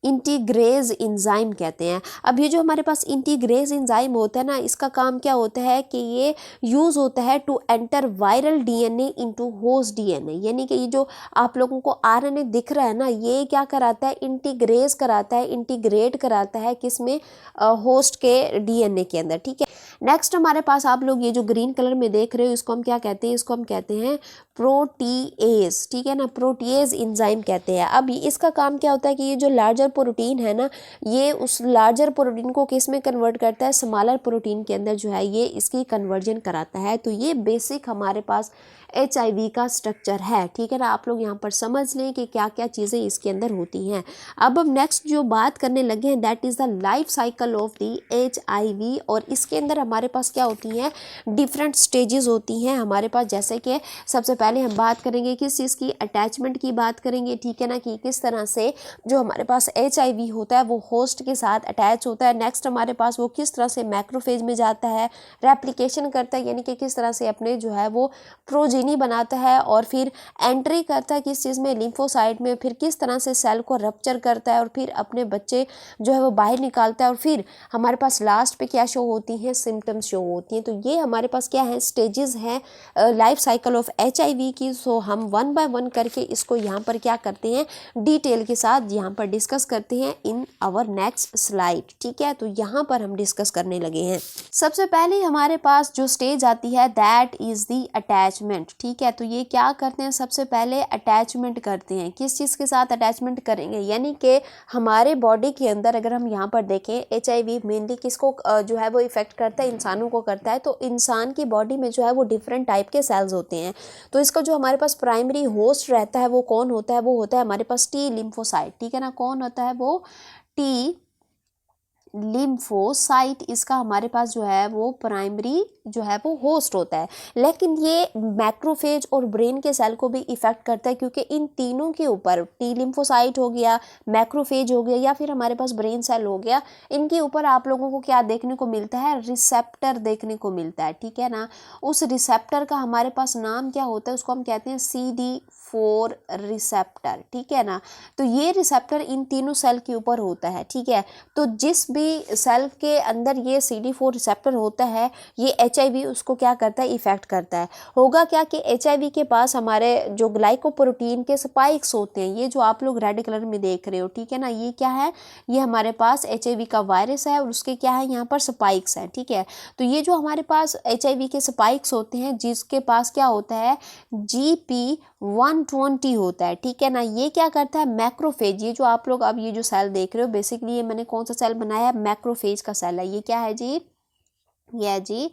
[SPEAKER 1] इंटीग्रेज एंजाइम कहते हैं। अब ये जो हमारे पास इंटीग्रेज एंजाइम होता है ना, इसका काम क्या होता है कि ये यूज़ होता है to enter viral DNA into host DNA, यानी कि ये जो आप लोगों को RNA दिख रहा है ना, ये क्या कराता है, इंटीग्रेज कराता है, इंटीग्रेट कराता है किस में, होस्ट के DNA के अंदर, ठीक है। नेक्स्ट हमारे पास आप लोग ये जो ग्रीन कलर में देख रहे हो, इसको हम क्या कहते हैं, इसको हम कहते हैं प्रोटीएज, ठीक है ना, प्रोटीएज एंजाइम कहते हैं। अब इसका काम क्या होता है कि ये जो लार्जर प्रोटीन है ना, ये उस लार्जर प्रोटीन को किस में कन्वर्ट करता है, स्मॉलर प्रोटीन के अंदर जो है ये इसकी कन्वर्जन कराता है। तो ये बेसिक हमारे पास HIV का स्ट्रक्चर है, ठीक है ना। आप लोग यहाँ पर समझ लें कि क्या क्या चीज़ें इसके अंदर होती हैं। अब हम नेक्स्ट जो बात करने लगे हैं, that is the life cycle of the HIV। और इसके अंदर हमारे पास क्या होती हैं, डिफरेंट स्टेजेस होती हैं हमारे पास। जैसे कि सबसे पहले हम बात करेंगे किस चीज़ की, अटैचमेंट की बात करेंगे, ठीक है ना, कि किस तरह से जो हमारे पास HIV होता है वो होस्ट के साथ अटैच होता है। नेक्स्ट हमारे पास वो किस तरह से मैक्रोफेज में जाता है, रेप्लिकेशन करता है, यानी कि किस तरह से अपने जो है वो प्रोजीनी बनाता है, और फिर एंट्री करता है किस चीज़ में, लिम्फोसाइट में, फिर किस तरह से सेल को रप्चर करता है और फिर अपने बच्चे जो है वो बाहर निकालता है। और फिर हमारे पास लास्ट पे क्या शो होती हैं, सिम्टम्स शो होती हैं। तो ये हमारे पास क्या है, स्टेजेस हैं लाइफ साइकिल ऑफ HIV की। सो हम 1 बाय 1 करके इसको यहाँ पर क्या करते हैं, डिटेल के साथ यहाँ पर डिस्कस करते हैं इन आवर नेक्स्ट स्लाइड, ठीक है। तो यहाँ पर हम डिस्कस करने लगे हैं। सबसे पहले हमारे पास जो स्टेज आती है, दैट इज़ द अटैचमेंट, ठीक है। तो ये क्या करते हैं, सबसे पहले अटैचमेंट करते हैं। किस चीज़ के साथ अटैचमेंट करेंगे, यानी कि हमारे बॉडी के अंदर अगर हम यहाँ पर देखें, HIV मेनली किसको जो है वो इफेक्ट करता है, इंसानों को करता है। तो इंसान की बॉडी में जो है वो डिफरेंट टाइप के सेल्स होते हैं। तो इसका जो हमारे पास प्राइमरी होस्ट रहता है वो कौन होता है, वो होता है हमारे पास T लिम्फोसाइट, ठीक है ना। कौन होता है वो, T लिम्फोसाइट, इसका हमारे पास जो है वो प्राइमरी जो है वो होस्ट होता है। लेकिन ये मैक्रोफेज और ब्रेन के सेल को भी इफेक्ट करता है, क्योंकि इन तीनों के ऊपर, टी लिम्फोसाइट हो गया, मैक्रोफेज हो गया, या फिर हमारे पास ब्रेन सेल हो गया, इनके ऊपर आप लोगों को क्या देखने को मिलता है, रिसेप्टर देखने को मिलता है, ठीक है ना। उस रिसेप्टर का हमारे पास नाम क्या होता है, उसको हम कहते हैं CD4 रिसेप्टर, ठीक है ना। तो ये रिसेप्टर इन तीनों सेल के ऊपर होता है, ठीक है। तो जिस भी सेल के अंदर ये CD4 रिसेप्टर होता है, ये HIV उसको क्या करता है, इफेक्ट करता है। होगा क्या कि HIV के पास हमारे जो ग्लाइकोप्रोटीन के स्पाइक्स होते हैं, ये जो आप लोग रेड कलर में देख रहे हो, ठीक है ना, ये क्या है, ये हमारे पास HIV का वायरस है और उसके क्या है, यहाँ पर स्पाइक्स हैं, ठीक है। तो ये जो हमारे पास HIV के स्पाइक्स होते हैं, जिसके पास क्या होता है, GP120 होता है, ठीक है ना, ये क्या करता है, मैक्रोफेज, ये जो आप लोग अब ये जो सेल देख रहे हो, बेसिकली ये मैंने कौन सा सेल बनाया है, मैक्रोफेज का सेल है। ये क्या है जी, ये है जी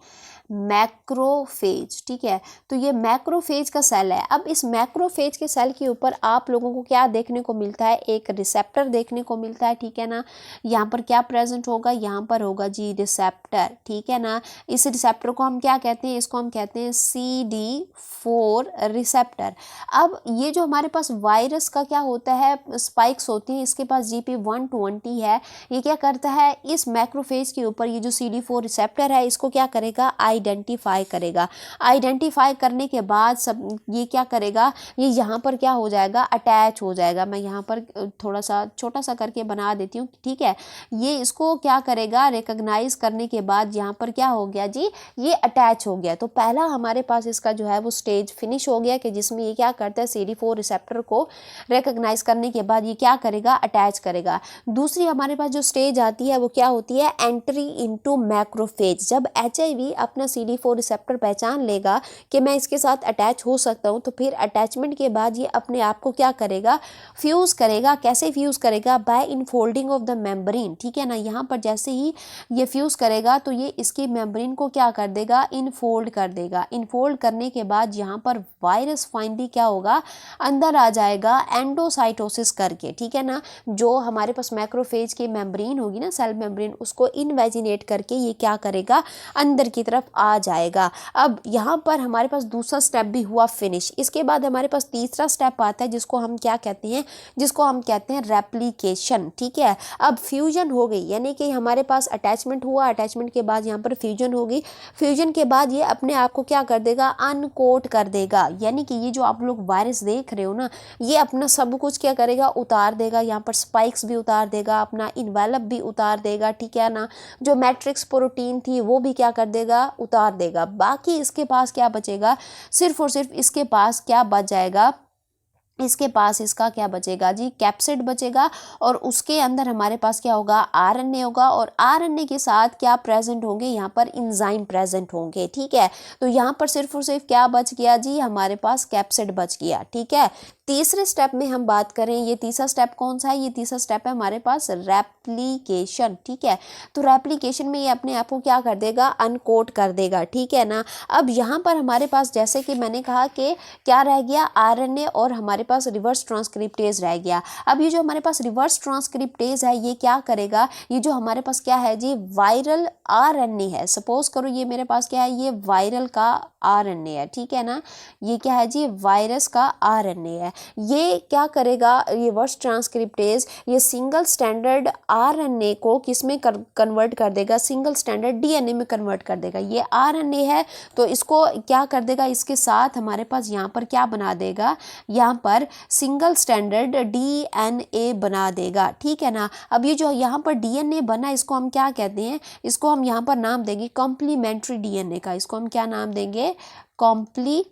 [SPEAKER 1] मैक्रोफेज, ठीक है। तो ये मैक्रोफेज का सेल है। अब इस मैक्रोफेज के सेल के ऊपर आप लोगों को क्या देखने को मिलता है, एक रिसेप्टर देखने को मिलता है, ठीक है ना। यहाँ पर क्या प्रेजेंट होगा, यहाँ पर होगा जी रिसेप्टर, ठीक है ना। इस रिसेप्टर को हम क्या कहते हैं, इसको हम कहते हैं CD4 रिसेप्टर। अब ये जो हमारे पास वायरस का क्या होता है, स्पाइक्स होती हैं, इसके पास GP120 है। ये क्या करता है, इस मैक्रोफेज के ऊपर ये जो CD4 रिसेप्टर है, इसको क्या करेगा, आइडेंटिफाई करेगा। आइडेंटिफाई करने के बाद सब ये क्या करेगा, ये यहाँ पर क्या हो जाएगा, अटैच हो जाएगा। मैं यहाँ पर थोड़ा सा छोटा सा करके बना देती हूँ, ठीक है। ये इसको क्या करेगा, रिकॉग्नाइज करने के बाद यहाँ पर क्या हो गया जी, ये अटैच हो गया। तो पहला हमारे पास इसका जो है वो स्टेज फिनिश हो गया कि जिसमें ये क्या करता है, CD4 रिसेप्टर को रिकॉग्नाइज करने के बाद ये क्या करेगा, अटैच करेगा। दूसरी हमारे पास जो स्टेज आती है वो क्या होती है, एंट्री इनटू मैक्रोफेज। जब HIV अपना CD4 रिसेप्टर पहचान लेगा कि मैं इसके साथ अटैच हो सकता हूँ, तो फिर अटैचमेंट के बाद ये अपने आप को क्या करेगा, फ्यूज़ करेगा। कैसे फ्यूज़ करेगा, by infolding of the membrane, ठीक है ना। यहाँ पर जैसे ही ये फ्यूज़ करेगा तो ये इसकी मेम्ब्रेन को क्या कर देगा, इनफोल्ड कर देगा। इनफोल्ड करने के बाद यहाँ पर वायरस फाइनली क्या होगा, अंदर आ जाएगा एंडोसाइटोसिस करके, ठीक है ना। जो हमारे पास मैक्रोफेज की मेम्ब्रेन होगी ना, सेल मेम्ब्रेन, उसको इनवेजिनेट करके ये क्या करेगा, अंदर की तरफ आ जाएगा। अब यहाँ पर हमारे पास दूसरा स्टेप भी हुआ फिनिश। इसके बाद हमारे पास तीसरा स्टेप आता है, जिसको हम क्या कहते हैं, जिसको हम कहते हैं रेप्लिकेशन, ठीक है। अब फ्यूजन हो गई, यानी कि हमारे पास अटैचमेंट हुआ, अटैचमेंट के बाद यहाँ पर फ्यूजन होगी। फ्यूजन के बाद ये अपने आप को क्या कर देगा, अनकोट कर देगा। यानी कि ये जो आप लोग वायरस देख रहे हो ना, ये अपना सब कुछ क्या करेगा, उतार देगा। यहाँ पर स्पाइक्स भी उतार देगा, अपना इन्वेलप भी उतार देगा, ठीक है ना। जो मैट्रिक्स प्रोटीन थी वो भी क्या कर देगा, उतार देगा। बाकी इसके पास क्या बचेगा, सिर्फ और सिर्फ इसके पास क्या बच जाएगा, इसके पास इसका क्या बचेगा जी, कैप्सिड बचेगा। और उसके अंदर हमारे पास क्या होगा, RNA होगा। और RNA के साथ क्या प्रेजेंट होंगे, यहाँ पर इंजाइम प्रेजेंट होंगे, ठीक है। तो यहाँ पर सिर्फ और सिर्फ क्या बच गया जी, हमारे पास कैप्सिड बच गया, ठीक है। तीसरे स्टेप में हम बात करें, ये तीसरा स्टेप कौन सा है, ये तीसरा स्टेप है हमारे पास रेप्लिकेशन, ठीक है। तो रेप्लिकेशन में ये अपने आप को क्या कर देगा, अनकोड कर देगा, ठीक है ना। अब यहाँ पर हमारे पास जैसे कि मैंने कहा कि क्या रह गया, RNA और हमारे पास रिवर्स ट्रांसक्रिप्टेज रह गया। अब ये जो हमारे पास रिवर्स ट्रांसक्रिप्टेज है, ये क्या करेगा, ये जो हमारे पास क्या है जी, वायरल RNA है। सपोज करो ये मेरे पास क्या है, ये वायरल का RNA है, ठीक है ना। ये क्या है जी, वायरस का RNA है। ये क्या करेगा, रिवर्स ट्रांसक्रिप्टेज, ये सिंगल स्टैंडर्ड RNA को किस में कन्वर्ट कर देगा, सिंगल स्टैंडर्ड DNA में कन्वर्ट कर देगा। ये RNA है तो इसको क्या कर देगा, इसके साथ हमारे पास यहाँ पर क्या बना देगा, यहाँ पर सिंगल स्टैंडर्ड DNA बना देगा, ठीक है ना। अब ये जो यहाँ पर DNA बना, इसको हम क्या कहते हैं, इसको हम यहाँ पर नाम देंगे कॉम्प्लीमेंट्री DNA का। इसको हम क्या नाम देंगे, कॉम्प्लीमेंट्री,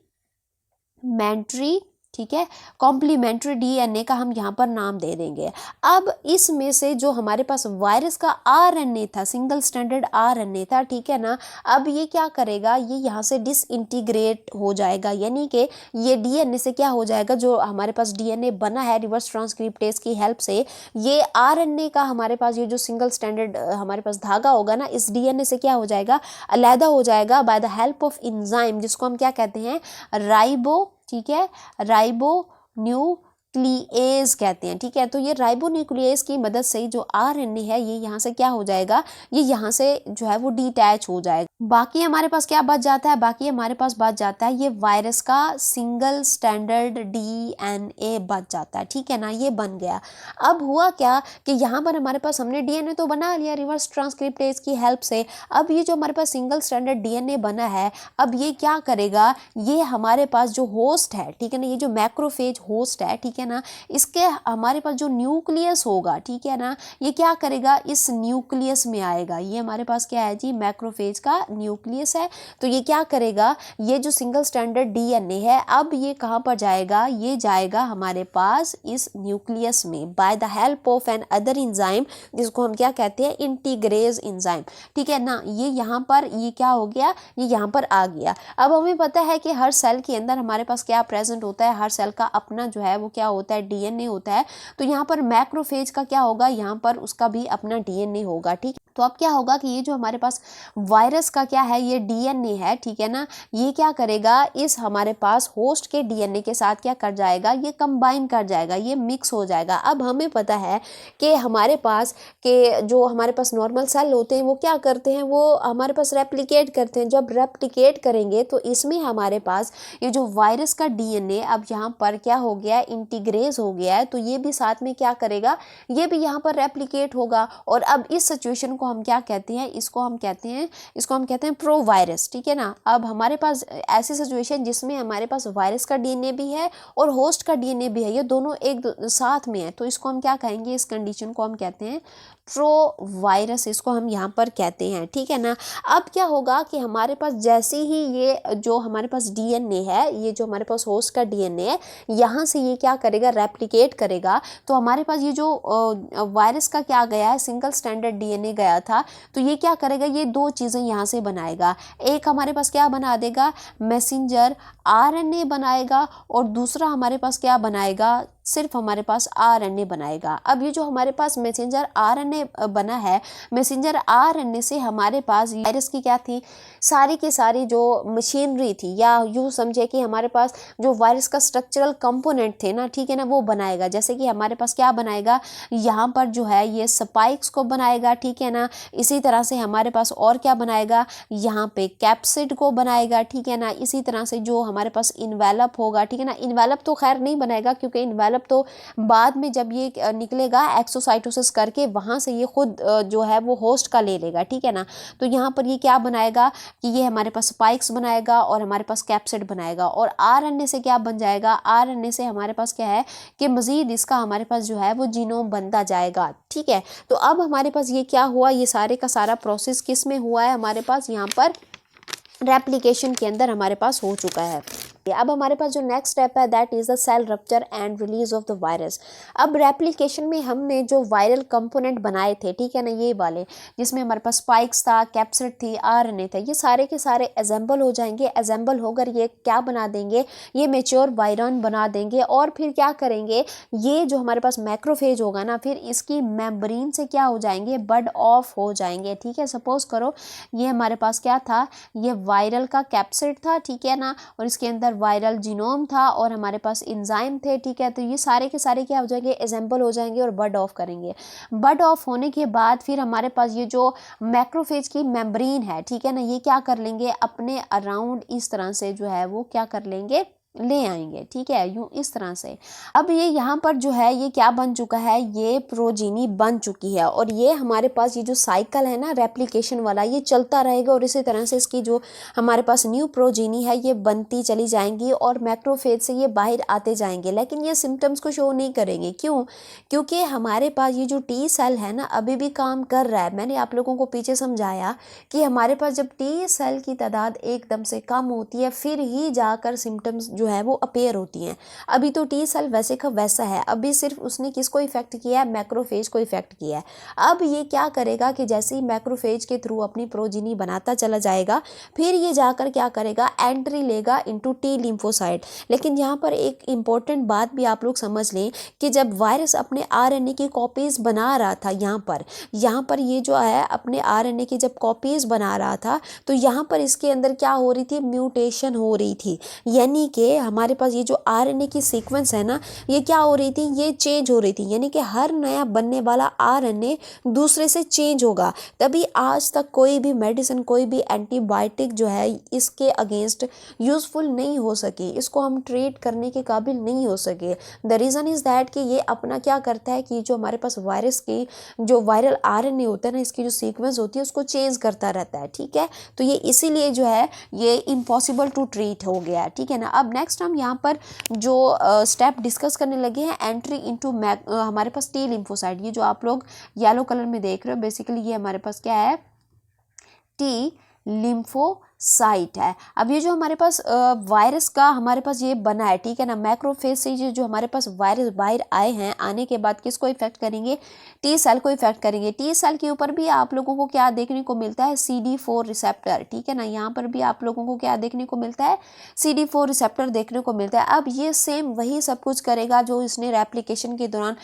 [SPEAKER 1] ठीक है, कॉम्प्लीमेंट्री DNA का हम यहाँ पर नाम दे देंगे। अब इसमें से जो हमारे पास वायरस का RNA था, सिंगल स्टैंडर्ड RNA था, ठीक है ना। अब ये क्या करेगा, ये यहाँ से डिसइंटीग्रेट हो जाएगा, यानी कि ये DNA से क्या हो जाएगा, जो हमारे पास DNA बना है रिवर्स ट्रांसक्रिप्टेज की हेल्प से, ये RNA का हमारे पास ये जो सिंगल स्टैंडर्ड हमारे पास धागा होगा ना, इस DNA से क्या हो जाएगा, अलहदा हो जाएगा bye the help of enzyme, जिसको हम क्या कहते हैं, राइबो, ठीक है, राइबो न्यूक्लिएज कहते हैं, ठीक है। तो ये राइबो न्यूक्लिएज की मदद से जो RNA है, ये यहाँ से क्या हो जाएगा, ये यहाँ से जो है वो डिटैच हो जाएगा। बाकी हमारे पास क्या बच जाता है, बाकी हमारे पास बच जाता है ये वायरस का सिंगल स्टैंडर्ड डीएनए बच जाता है, ठीक है ना, ये बन गया। अब हुआ क्या कि यहाँ पर हमारे पास हमने डीएनए तो बना लिया रिवर्स ट्रांसक्रिप्टेज की हेल्प से। अब ये जो हमारे पास सिंगल स्टैंडर्ड डीएनए बना है, अब ये क्या करेगा, ये हमारे पास जो होस्ट है, ठीक है ना, ये जो मैक्रोफेज होस्ट है, ठीक है ना, इसके हमारे पास जो न्यूक्लियस होगा, ठीक है ना, ये क्या करेगा, इस न्यूक्लियस में आएगा। ये हमारे पास क्या है जी, मैक्रोफेज का न्यूक्लियस है। तो ये क्या करेगा, ये जो सिंगल स्टैंडर्ड डीएनए है, अब ये कहाँ पर जाएगा, ये जाएगा हमारे पास इस न्यूक्लियस में by the help of another enzyme, जिसको हम क्या कहते हैं, इंटीग्रेज इंजाइम, ठीक है ना। ये यहाँ पर ये क्या हो गया, ये यहाँ पर आ गया। अब हमें पता है कि हर सेल के अंदर हमारे पास क्या प्रेजेंट होता है, हर सेल का अपना जो है वो क्या होता है, डीएनए होता है। तो यहाँ पर मैक्रोफेज का क्या होगा, यहाँ पर उसका भी अपना डीएनए होगा, ठीक। तो अब क्या होगा कि ये जो हमारे पास वायरस का क्या है, ये डीएनए है, ठीक है ना, ये क्या करेगा, इस हमारे पास होस्ट के डीएनए के साथ क्या कर जाएगा, ये कंबाइन कर जाएगा, ये मिक्स हो जाएगा। अब हमें पता है कि हमारे पास के जो हमारे पास नॉर्मल सेल होते हैं वो क्या करते हैं, वो हमारे पास रेप्लिकेट करते हैं। जब रेप्लिकेट करेंगे तो इसमें हमारे पास ये जो वायरस का डीएनए अब यहाँ पर क्या हो गया है, इंटीग्रेज हो गया है। तो ये भी साथ में क्या करेगा, ये भी यहाँ पर रेप्लिकेट होगा। और अब इस सिचुएशन को हम क्या कहते हैं, इसको हम कहते हैं प्रो वायरस, ठीक है ना। अब हमारे पास ऐसी सिचुएशन जिसमें हमारे पास वायरस का डीएनए भी है और होस्ट का डीएनए भी है, ये दोनों एक साथ में है, तो इसको हम क्या कहेंगे, इस कंडीशन को हम कहते हैं प्रो वायरस, इसको हम यहाँ पर कहते हैं, ठीक है ना। अब क्या होगा कि हमारे पास जैसे ही ये जो हमारे पास डीएनए है, ये जो हमारे पास होस्ट का डीएनए है, यहाँ से ये क्या करेगा, रेप्लिकेट करेगा। तो हमारे पास ये जो वायरस का क्या गया है, सिंगल स्टैंडर्ड डीएनए गया था, तो ये क्या करेगा, ये दो चीज़ें यहाँ से बनाएगा। एक हमारे पास क्या बना देगा, मैसेंजर आरएनए बनाएगा, और दूसरा हमारे पास क्या बनाएगा, सिर्फ हमारे पास आरएनए बनाएगा। अब ये जो हमारे पास मैसेंजर आरएनए बना है, मैसेंजर आरएनए से हमारे पास वायरस की क्या थी, सारी की सारी जो मशीनरी थी, या यूँ समझे कि हमारे पास जो वायरस का स्ट्रक्चरल कंपोनेंट थे ना, ठीक है ना, वो बनाएगा। जैसे कि हमारे पास क्या बनाएगा, यहाँ पर जो है ये स्पाइक्स को बनाएगा, ठीक है ना। इसी तरह से हमारे पास और क्या बनाएगा, यहाँ पे कैप्सिड को बनाएगा, ठीक है ना। इसी तरह से जो हमारे पास इन्वेलप होगा, ठीक है ना, इन्वेलप तो खैर नहीं बनाएगा, क्योंकि इन्वेलप तो बाद में जब ये निकलेगा एक्सोसाइटोसिस करके, वहां से ये खुद जो है वो होस्ट का ले लेगा, ठीक है ना। तो यहाँ पर ये क्या बनाएगा कि ये हमारे पास स्पाइक्स बनाएगा और हमारे पास कैप्सिड बनाएगा। और आरएनए से क्या बन जाएगा, आरएनए से हमारे पास क्या है कि मजीद इसका हमारे पास जो है वो जीनोम बनता जाएगा, ठीक है। तो अब हमारे पास ये क्या हुआ, ये सारे का सारा प्रोसेस किस में हुआ है, हमारे पास यहाँ पर रेप्लिकेशन के अंदर हमारे पास हो चुका है। अब हमारे पास जो नेक्स्ट स्टेप है, that is the cell rupture and release of the virus. अब रेप्लिकेशन में हमने जो वायरल कंपोनेंट बनाए थे, ठीक है ना, ये वाले जिसमें हमारे पास स्पाइक्स था, कैप्सिड थी, आरएनए था, ये सारे के सारे असेंबल हो जाएंगे। असेंबल होकर ये क्या बना देंगे, ये मेच्योर वायरन बना देंगे। और फिर क्या करेंगे, ये जो हमारे पास मैक्रोफेज होगा ना, फिर इसकी मेम्ब्रेन से क्या हो जाएंगे, बड ऑफ हो जाएंगे, ठीक है। सपोज करो ये हमारे पास क्या था, ये वायरल का कैप्सिड था, ठीक है ना, और इसके अंदर वायरल जीनोम था और हमारे पास एंजाइम थे, ठीक है। तो ये सारे के सारे क्या हो जाएंगे, असेंबल हो जाएंगे और बड ऑफ करेंगे। बड ऑफ होने के बाद फिर हमारे पास ये जो मैक्रोफेज की मेम्ब्रेन है, ठीक है ना, ये क्या कर लेंगे, अपने अराउंड इस तरह से जो है वो क्या कर लेंगे, ले आएंगे, ठीक है, यूं इस तरह से। अब ये यहाँ पर जो है ये क्या बन चुका है, ये प्रोजीनी बन चुकी है। और ये हमारे पास ये जो साइकिल है ना रेप्लिकेशन वाला, ये चलता रहेगा और इसी तरह से इसकी जो हमारे पास न्यू प्रोजीनी है ये बनती चली जाएंगी और मैक्रोफेज से ये बाहर आते जाएंगे। लेकिन ये सिम्टम्स को शो नहीं करेंगे, क्यों, क्योंकि हमारे पास ये जो टी सेल है ना अभी भी काम कर रहा है। मैंने आप लोगों को पीछे समझाया कि हमारे पास जब टी सेल की तादाद एकदम से कम होती है फिर ही जाकर सिम्टम्स जो है वो अपेयर होती हैं। अभी तो टी सेल वैसे का वैसा है, अभी सिर्फ उसने किसको इफेक्ट किया है, मैक्रोफेज को इफेक्ट किया है। अब ये क्या करेगा कि जैसे ही मैक्रोफेज के थ्रू अपनी प्रोजीनी बनाता चला जाएगा, फिर ये जाकर क्या करेगा, एंट्री लेगा इनटू टी लिम्फोसाइट। लेकिन यहाँ पर एक इंपॉर्टेंट बात भी आप लोग समझ लें कि जब वायरस अपने आरएनए की कॉपीज बना रहा था, यहाँ पर ये जो है अपने आरएनए की जब कॉपीज बना रहा था, तो यहाँ पर इसके अंदर क्या हो रही थी, म्यूटेशन हो रही थी। यानी कि से हमारे पास ये जो आरएनए की सीक्वेंस है ना, ये क्या हो रही थी, ये चेंज हो रही थी, यानी कि हर नया बनने वाला आरएनए दूसरे से चेंज होगा। तभी आज तक कोई भी मेडिसिन, कोई भी एंटीबायोटिक जो है इसके अगेंस्ट यूज़फुल नहीं हो सकी, इसको हम ट्रीट करने के काबिल नहीं हो सके। द रीज़न इज़ दैट कि ये अपना क्या करता है कि जो हमारे पास वायरस की जो वायरल आरएनए होता है ना, इसकी जो सीक्वेंस होती है उसको चेंज करता रहता है, ठीक है। तो ये इसीलिए जो है ये इम्पॉसिबल टू ट्रीट हो गया, ठीक है ना। अब नेक्स्ट हम यहाँ पर जो स्टेप डिस्कस करने लगे हैं, एंट्री इनटू हमारे पास टी लिम्फोसाइट, ये जो आप लोग येलो कलर में देख रहे हो, बेसिकली ये हमारे पास क्या है, टी लिम्फोसाइट है। अब ये जो हमारे पास वायरस का हमारे पास ये बना है, ठीक है ना, मैक्रोफेज से ये जो हमारे पास वायरस बाहर आए हैं, आने के बाद किसको इफेक्ट करेंगे, टी सेल को इफेक्ट करेंगे। टी सेल के ऊपर भी आप लोगों को क्या देखने को मिलता है, CD4 रिसेप्टर, ठीक है ना, यहाँ पर भी आप लोगों को क्या देखने को मिलता है, CD4 रिसेप्टर देखने को मिलता है। अब ये सेम वही सब कुछ करेगा जो इसने रेप्लिकेशन के दौरान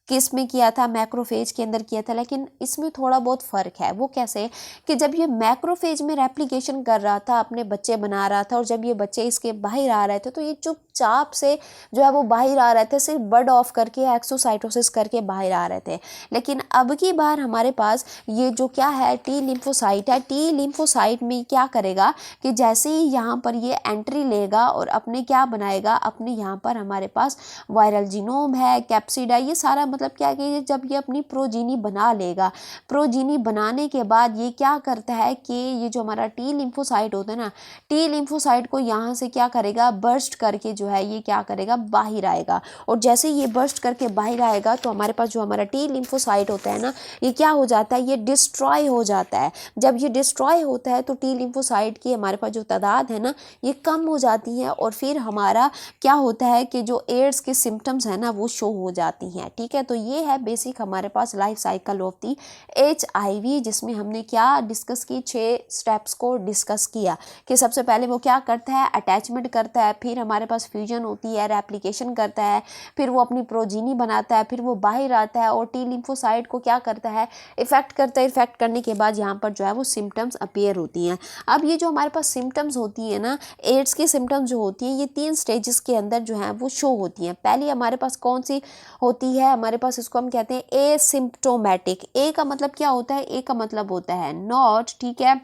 [SPEAKER 1] किस में किया था, मैक्रोफेज के अंदर किया था, लेकिन इसमें थोड़ा बहुत फ़र्क है। वो कैसे कि जब ये मैक्रोफेज में रेप्लिकेशन कर रहा था, अपने बच्चे बना रहा था, और जब ये बच्चे इसके बाहर आ रहे थे तो ये चुपचाप से जो है वो बाहर आ रहे थे, सिर्फ बर्ड ऑफ करके एक्सोसाइटोसिस करके बाहर आ रहे थे। लेकिन अब की बार हमारे पास ये जो क्या है, टी लिम्फोसाइट है। टी लिम्फोसाइट में क्या करेगा कि जैसे ही यहाँ पर ये एंट्री लेगा और अपने क्या बनाएगा, अपने यहाँ पर हमारे पास वायरल जीनोम है, कैप्सिड है, ये सारा मतलब क्या है कि जब ये अपनी प्रोजीनी बना लेगा, प्रोजीनी बनाने के बाद ये क्या करता है कि ये जो हमारा टी लिम्फोसाइट होता है ना, टी लिम्फोसाइट को यहाँ से क्या करेगा, बर्स्ट करके जो है ये क्या करेगा, बाहर आएगा। और जैसे ये बर्स्ट करके बाहर आएगा तो हमारे पास जो हमारा टी लिम्फोसाइट होता है ना, ये क्या हो जाता है, ये डिस्ट्रॉय हो जाता है। जब ये डिस्ट्रॉय होता है तो टी लिम्फोसाइट की हमारे पास जो तादाद है ना, ये कम हो जाती है, और फिर हमारा क्या होता है कि जो एड्स के सिम्टम्स है ना वो शो हो जाती हैं, ठीक है। तो ये है बेसिक हमारे पास life cycle of the HIV, जिसमें हमने क्या डिस्कस की, 6 स्टेप्स को डिस्कस किया कि सबसे पहले वो क्या करता है, अटैचमेंट करता है, फिर हमारे पास फ्यूजन होती है, रेप्लिकेशन करता है, फिर वो अपनी प्रोजीनी बनाता है, फिर वो बाहर आता है और टी लिम्फोसाइट को क्या करता है, इफेक्ट करता है। इफेक्ट करने के बाद यहाँ पर जो है वो सिम्टम्स अपीयर होती हैं। अब ये जो हमारे पास सिम्टम्स होती है ना, एड्स की सिम्टम्स जो होती हैं, ये 3 स्टेजेस के अंदर जो है वो शो होती हैं। पहली हमारे पास कौन सी होती है, हमारे पास इसको हम कहते हैं एसिम्प्टोमेटिक। ए का मतलब क्या होता है, ए का मतलब होता है नॉट, ठीक है।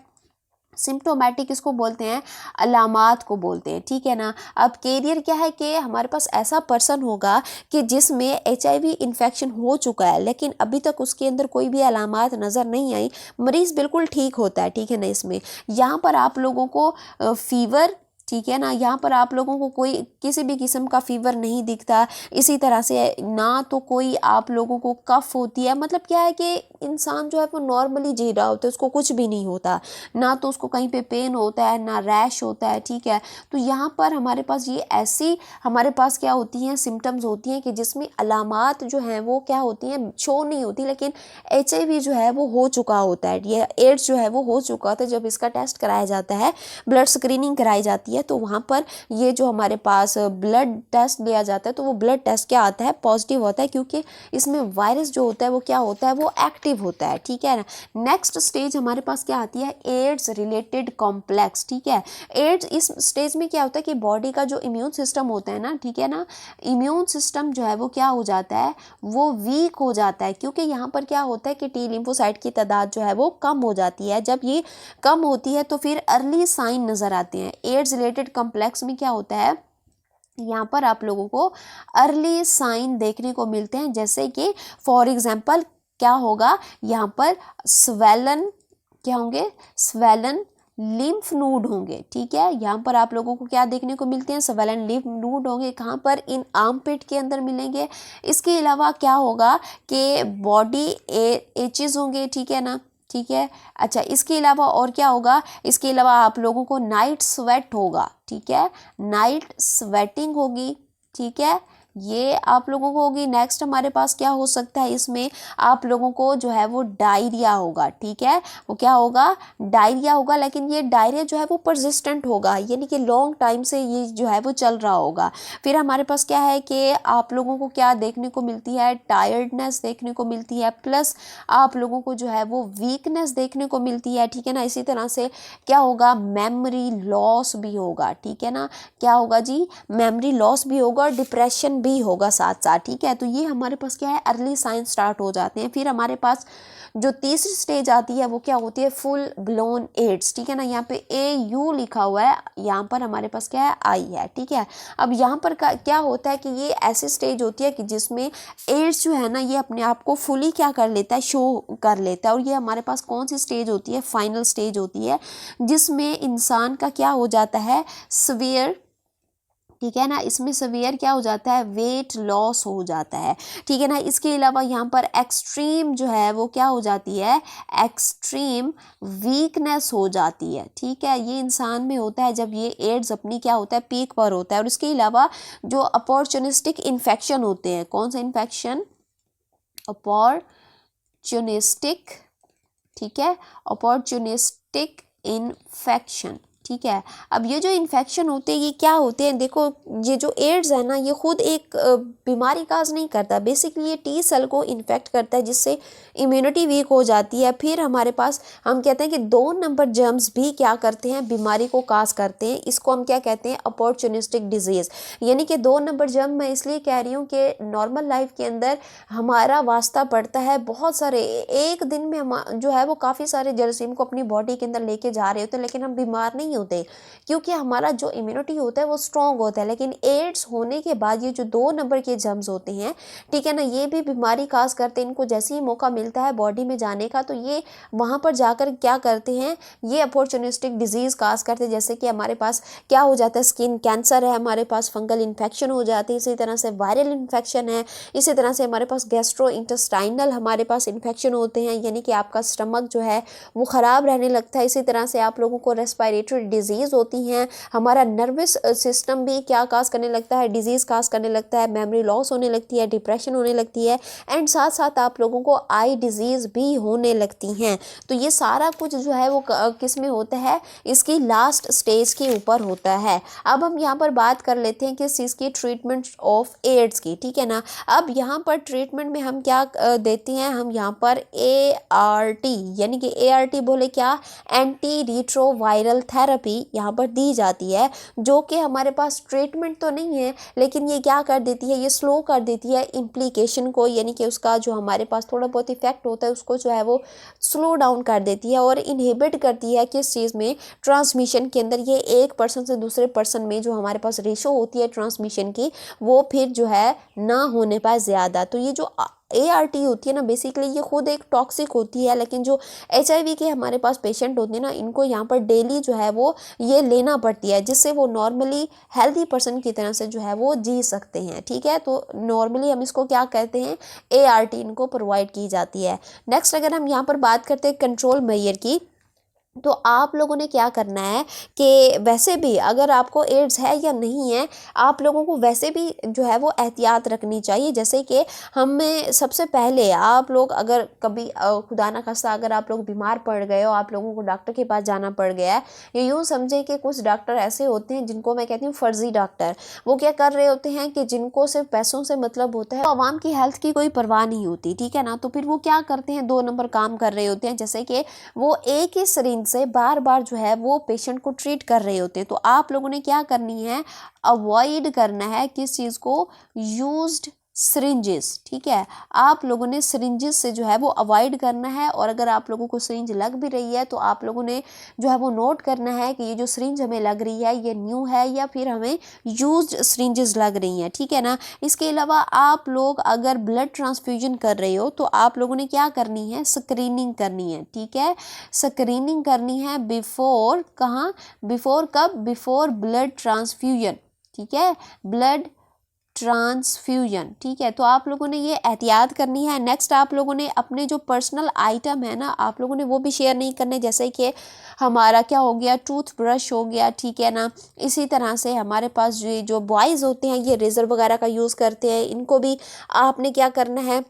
[SPEAKER 1] सिम्प्टोमेटिक इसको बोलते हैं, अलामात को बोलते हैं, ठीक है ना। अब कैरियर क्या है कि हमारे पास ऐसा पर्सन होगा कि जिसमें HIV इन्फेक्शन हो चुका है, लेकिन अभी तक उसके अंदर कोई भी अलामात नज़र नहीं आई, मरीज़ बिल्कुल ठीक होता है, ठीक है ना। इसमें यहाँ पर आप लोगों को फीवर, ठीक है ना, यहाँ पर आप लोगों को कोई किसी भी किस्म का फीवर नहीं दिखता। इसी तरह से ना तो कोई आप लोगों को कफ होती है, मतलब क्या है कि इंसान जो है वो नॉर्मली जी रहा होता है, उसको कुछ भी नहीं होता, ना तो उसको कहीं पे पेन होता है, ना रैश होता है, ठीक है। तो यहाँ पर हमारे पास ये ऐसी हमारे पास क्या होती हैं, सिम्टम्स होती हैं कि जिसमें अलामात जो हैं वो क्या होती हैं, शो नहीं होती, लेकिन HIV जो है वो हो चुका होता है, ये एड्स जो है वो हो चुका होता है। जब इसका टेस्ट कराया जाता है, ब्लड स्क्रीनिंग कराई जाती है, तो वहाँ पर ये जो हमारे पास ब्लड टेस्ट लिया जाता है, तो वो ब्लड टेस्ट क्या आता है, पॉजिटिव होता है, क्योंकि इसमें वायरस जो होता है वो क्या होता है, वो एक्टिव होता है, ठीक है ना। नेक्स्ट स्टेज हमारे पास क्या आती है, एड्स रिलेटेड कॉम्प्लेक्स, ठीक है। एड्स इस स्टेज में क्या होता है कि बॉडी का जो इम्यून सिस्टम होता है ना, ठीक है ना, इम्यून सिस्टम जो है वो क्या हो जाता है, वो वीक हो जाता है, क्योंकि यहाँ पर क्या होता है कि टी लिम्फोसाइट की तादाद जो है वो कम हो जाती है। जब ये कम होती है तो फिर अर्ली साइन नज़र आते हैं। एड्स रिलेटेड कॉम्प्लेक्स में क्या होता है, यहाँ पर आप लोगों को अर्ली साइन देखने को मिलते हैं, जैसे कि फॉर एग्जांपल क्या होगा, यहाँ पर स्वेलन क्या होंगे, स्वेलन लिम्फ नोड होंगे, ठीक है। यहाँ पर आप लोगों को क्या देखने को मिलते हैं, स्वेलन लिम्फ नोड होंगे, कहाँ पर, इन आर्मपिट के अंदर मिलेंगे। इसके अलावा क्या होगा कि बॉडी एचेस होंगे, ठीक है ना, ठीक है। अच्छा, इसके अलावा और क्या होगा, इसके अलावा आप लोगों को नाइट स्वेट होगा, ठीक है, नाइट स्वेटिंग होगी, ठीक है, ये आप लोगों को होगी। नेक्स्ट हमारे पास क्या हो सकता है, इसमें आप लोगों को जो है वो डायरिया होगा, ठीक है, वो क्या होगा, डायरिया होगा, लेकिन ये डायरिया जो है वो परसिस्टेंट होगा, यानी कि लॉन्ग टाइम से ये जो है वो चल रहा होगा। फिर हमारे पास क्या है कि आप लोगों को क्या देखने को मिलती है, टायर्डनेस देखने को मिलती है, प्लस आप लोगों को जो है वो वीकनेस देखने को मिलती है, ठीक है ना। इसी तरह से क्या होगा, मेमोरी लॉस भी होगा, ठीक है ना, क्या होगा जी, मेमोरी लॉस भी होगा और डिप्रेशन भी होगा साथ साथ, ठीक है। तो ये हमारे पास क्या है, अर्ली साइन स्टार्ट हो जाते हैं। फिर हमारे पास जो तीसरी स्टेज आती है वो क्या होती है, फुल ब्लोन एड्स, ठीक है ना। यहाँ पे AU लिखा हुआ है, यहाँ पर हमारे पास क्या है, I है, ठीक है। अब यहाँ पर क्या होता है कि ये ऐसी स्टेज होती है कि जिसमें एड्स जो है ना ये अपने आप को फुली क्या कर लेता है, शो कर लेता है। और ये हमारे पास कौन सी स्टेज होती है, फाइनल स्टेज होती है, जिसमें इंसान का क्या हो जाता है, सवेयर, ठीक है ना, इसमें सवेयर क्या हो जाता है, वेट लॉस हो जाता है, ठीक है ना। इसके अलावा यहाँ पर एक्सट्रीम जो है वो क्या हो जाती है, एक्सट्रीम वीकनेस हो जाती है, ठीक है। ये इंसान में होता है जब ये एड्स अपनी क्या होता है, पीक पर होता है। और इसके अलावा जो अपॉर्चुनिस्टिक इन्फेक्शन होते हैं, कौन सा इन्फेक्शन, अपॉर्चुनिस्टिक, ठीक है, अपॉर्चुनिस्टिक इन्फेक्शन, ठीक है। अब ये जो इन्फेक्शन होते हैं ये क्या होते हैं, देखो ये जो एड्स है ना ये खुद एक बीमारी काज नहीं करता, बेसिकली ये T सेल को इन्फेक्ट करता है जिससे इम्यूनिटी वीक हो जाती है। फिर हमारे पास हम कहते हैं कि 2 नंबर जर्म्स भी क्या करते हैं, बीमारी को काज करते हैं। इसको हम क्या कहते हैं, अपॉर्चुनिस्टिक डिजीज़, यानी कि 2 नंबर जर्म मैं इसलिए कह रही हूँ कि नॉर्मल लाइफ के अंदर हमारा वास्ता पड़ता है बहुत सारे, एक दिन में हम जो है वो काफ़ी सारे जरासीम को अपनी बॉडी के अंदर लेके जा रहे होते हैं, लेकिन हम बीमार नहीं होते क्योंकि हमारा जो इम्यूनिटी होता है वो स्ट्रॉन्ग होता है। लेकिन एड्स होने के बाद ये जो 2 नंबर के जर्म्स होते हैं, ठीक है ना, ये भी बीमारी काज करते हैं। इनको जैसे ही मौका मिलता है बॉडी में जाने का तो ये वहाँ पर जाकर क्या करते हैं, ये अपॉर्चुनिस्टिक डिजीज़ काज करते हैं। जैसे कि हमारे पास क्या हो जाता है, स्किन कैंसर है, हमारे पास फंगल इन्फेक्शन हो जाती है, इसी तरह से वायरल इन्फेक्शन है, इसी तरह से हमारे पास गैस्ट्रो इंटेस्टाइनल हमारे पास इन्फेक्शन होते हैं, यानी कि आपका स्टमक जो है वो ख़राब रहने लगता है। इसी तरह से आप लोगों को रेस्पिरेटरी डिजीज़ होती हैं, हमारा नर्वस सिस्टम भी क्या काज करने लगता है, डिजीज़ काज करने लगता है, मेमोरी लॉस होने लगती है, डिप्रेशन होने लगती है, एंड साथ साथ आप लोगों को आई डिजीज़ भी होने लगती हैं। तो ये सारा कुछ जो है वो किस में होता है, इसकी लास्ट स्टेज के ऊपर होता है। अब हम यहाँ पर बात कर लेते हैं किस चीज़ की, ट्रीटमेंट ऑफ एड्स की, ठीक है ना। अब यहाँ पर ट्रीटमेंट में हम क्या देते हैं, हम यहाँ पर ART, यानी कि ART बोले क्या, एंटी रिट्रोवायरल थेरेपी यहाँ पर दी जाती है, जो कि हमारे पास ट्रीटमेंट तो नहीं है लेकिन ये क्या कर देती है, ये स्लो कर देती है इम्प्लीकेशन को, यानी कि उसका जो हमारे पास थोड़ा बहुत इफेक्ट होता है उसको जो है वो स्लो डाउन कर देती है और इनहिबिट करती है किस चीज़ में, ट्रांसमिशन के अंदर। ये एक पर्सन से दूसरे पर्सन में जो हमारे पास रेशो होती है ट्रांसमिशन की वो फिर जो है ना होने पाए ज़्यादा। तो ये जो ART होती है ना, बेसिकली ये खुद एक टॉक्सिक होती है, लेकिन जो HIV के हमारे पास पेशेंट होते हैं ना, इनको यहाँ पर डेली जो है वो ये लेना पड़ती है, जिससे वो नॉर्मली हेल्दी पर्सन की तरह से जो है वो जी सकते हैं, ठीक है। तो नॉर्मली हम इसको क्या कहते हैं, ART इनको प्रोवाइड की जाती है। नेक्स्ट अगर हम यहाँ पर बात करते हैं कंट्रोल मेजर की, तो आप लोगों ने क्या करना है कि वैसे भी अगर आपको एड्स है या नहीं है, आप लोगों को वैसे भी जो है वो एहतियात रखनी चाहिए। जैसे कि हमें सबसे पहले आप लोग अगर कभी खुदा ना खास्ता अगर आप लोग बीमार पड़ गए हो, आप लोगों को डॉक्टर के पास जाना पड़ गया है, ये यूँ समझे कि कुछ डॉक्टर ऐसे होते हैं जिनको मैं कहती हूँ फर्जी डॉक्टर। वो क्या कर रहे होते हैं कि जिनको सिर्फ पैसों से मतलब होता है, तो आवाम की हेल्थ की कोई परवाह नहीं होती, ठीक है ना। तो फिर वो क्या करते हैं, 2 नंबर काम कर रहे होते हैं, जैसे कि वो एक ही सिरिंज से बार बार जो है वो पेशेंट को ट्रीट कर रहे होते हैं। तो आप लोगों ने क्या करनी है, अवॉइड करना है किस चीज़ को, यूज्ड सिरिंजेस, ठीक है। आप लोगों ने सिरिंजेस से जो है वो अवॉइड करना है, और अगर आप लोगों को सिरिंज लग भी रही है तो आप लोगों ने जो है वो नोट करना है कि ये जो सिरिंज हमें लग रही है ये न्यू है या फिर हमें यूज्ड सिरिंजेस लग रही हैं, ठीक है ना। इसके अलावा आप लोग अगर ब्लड ट्रांसफ्यूजन कर रहे हो तो आप लोगों ने क्या करनी है, स्क्रीनिंग करनी है, ठीक है। स्क्रीनिंग करनी है बिफोर, कहाँ, बिफोर कब, बिफोर ब्लड ट्रांसफ्यूजन, ठीक है, ब्लड ट्रांसफ्यूजन। ठीक है, तो आप लोगों ने ये एहतियात करनी है। नेक्स्ट आप लोगों ने अपने जो पर्सनल आइटम है ना, आप लोगों ने वो भी शेयर नहीं करने, जैसे कि हमारा क्या हो गया, टूथब्रश हो गया, ठीक है ना। इसी तरह से हमारे पास जो बॉयज़ होते हैं ये रेज़र वगैरह का यूज़ करते हैं, इनको भी आपने क्या करना है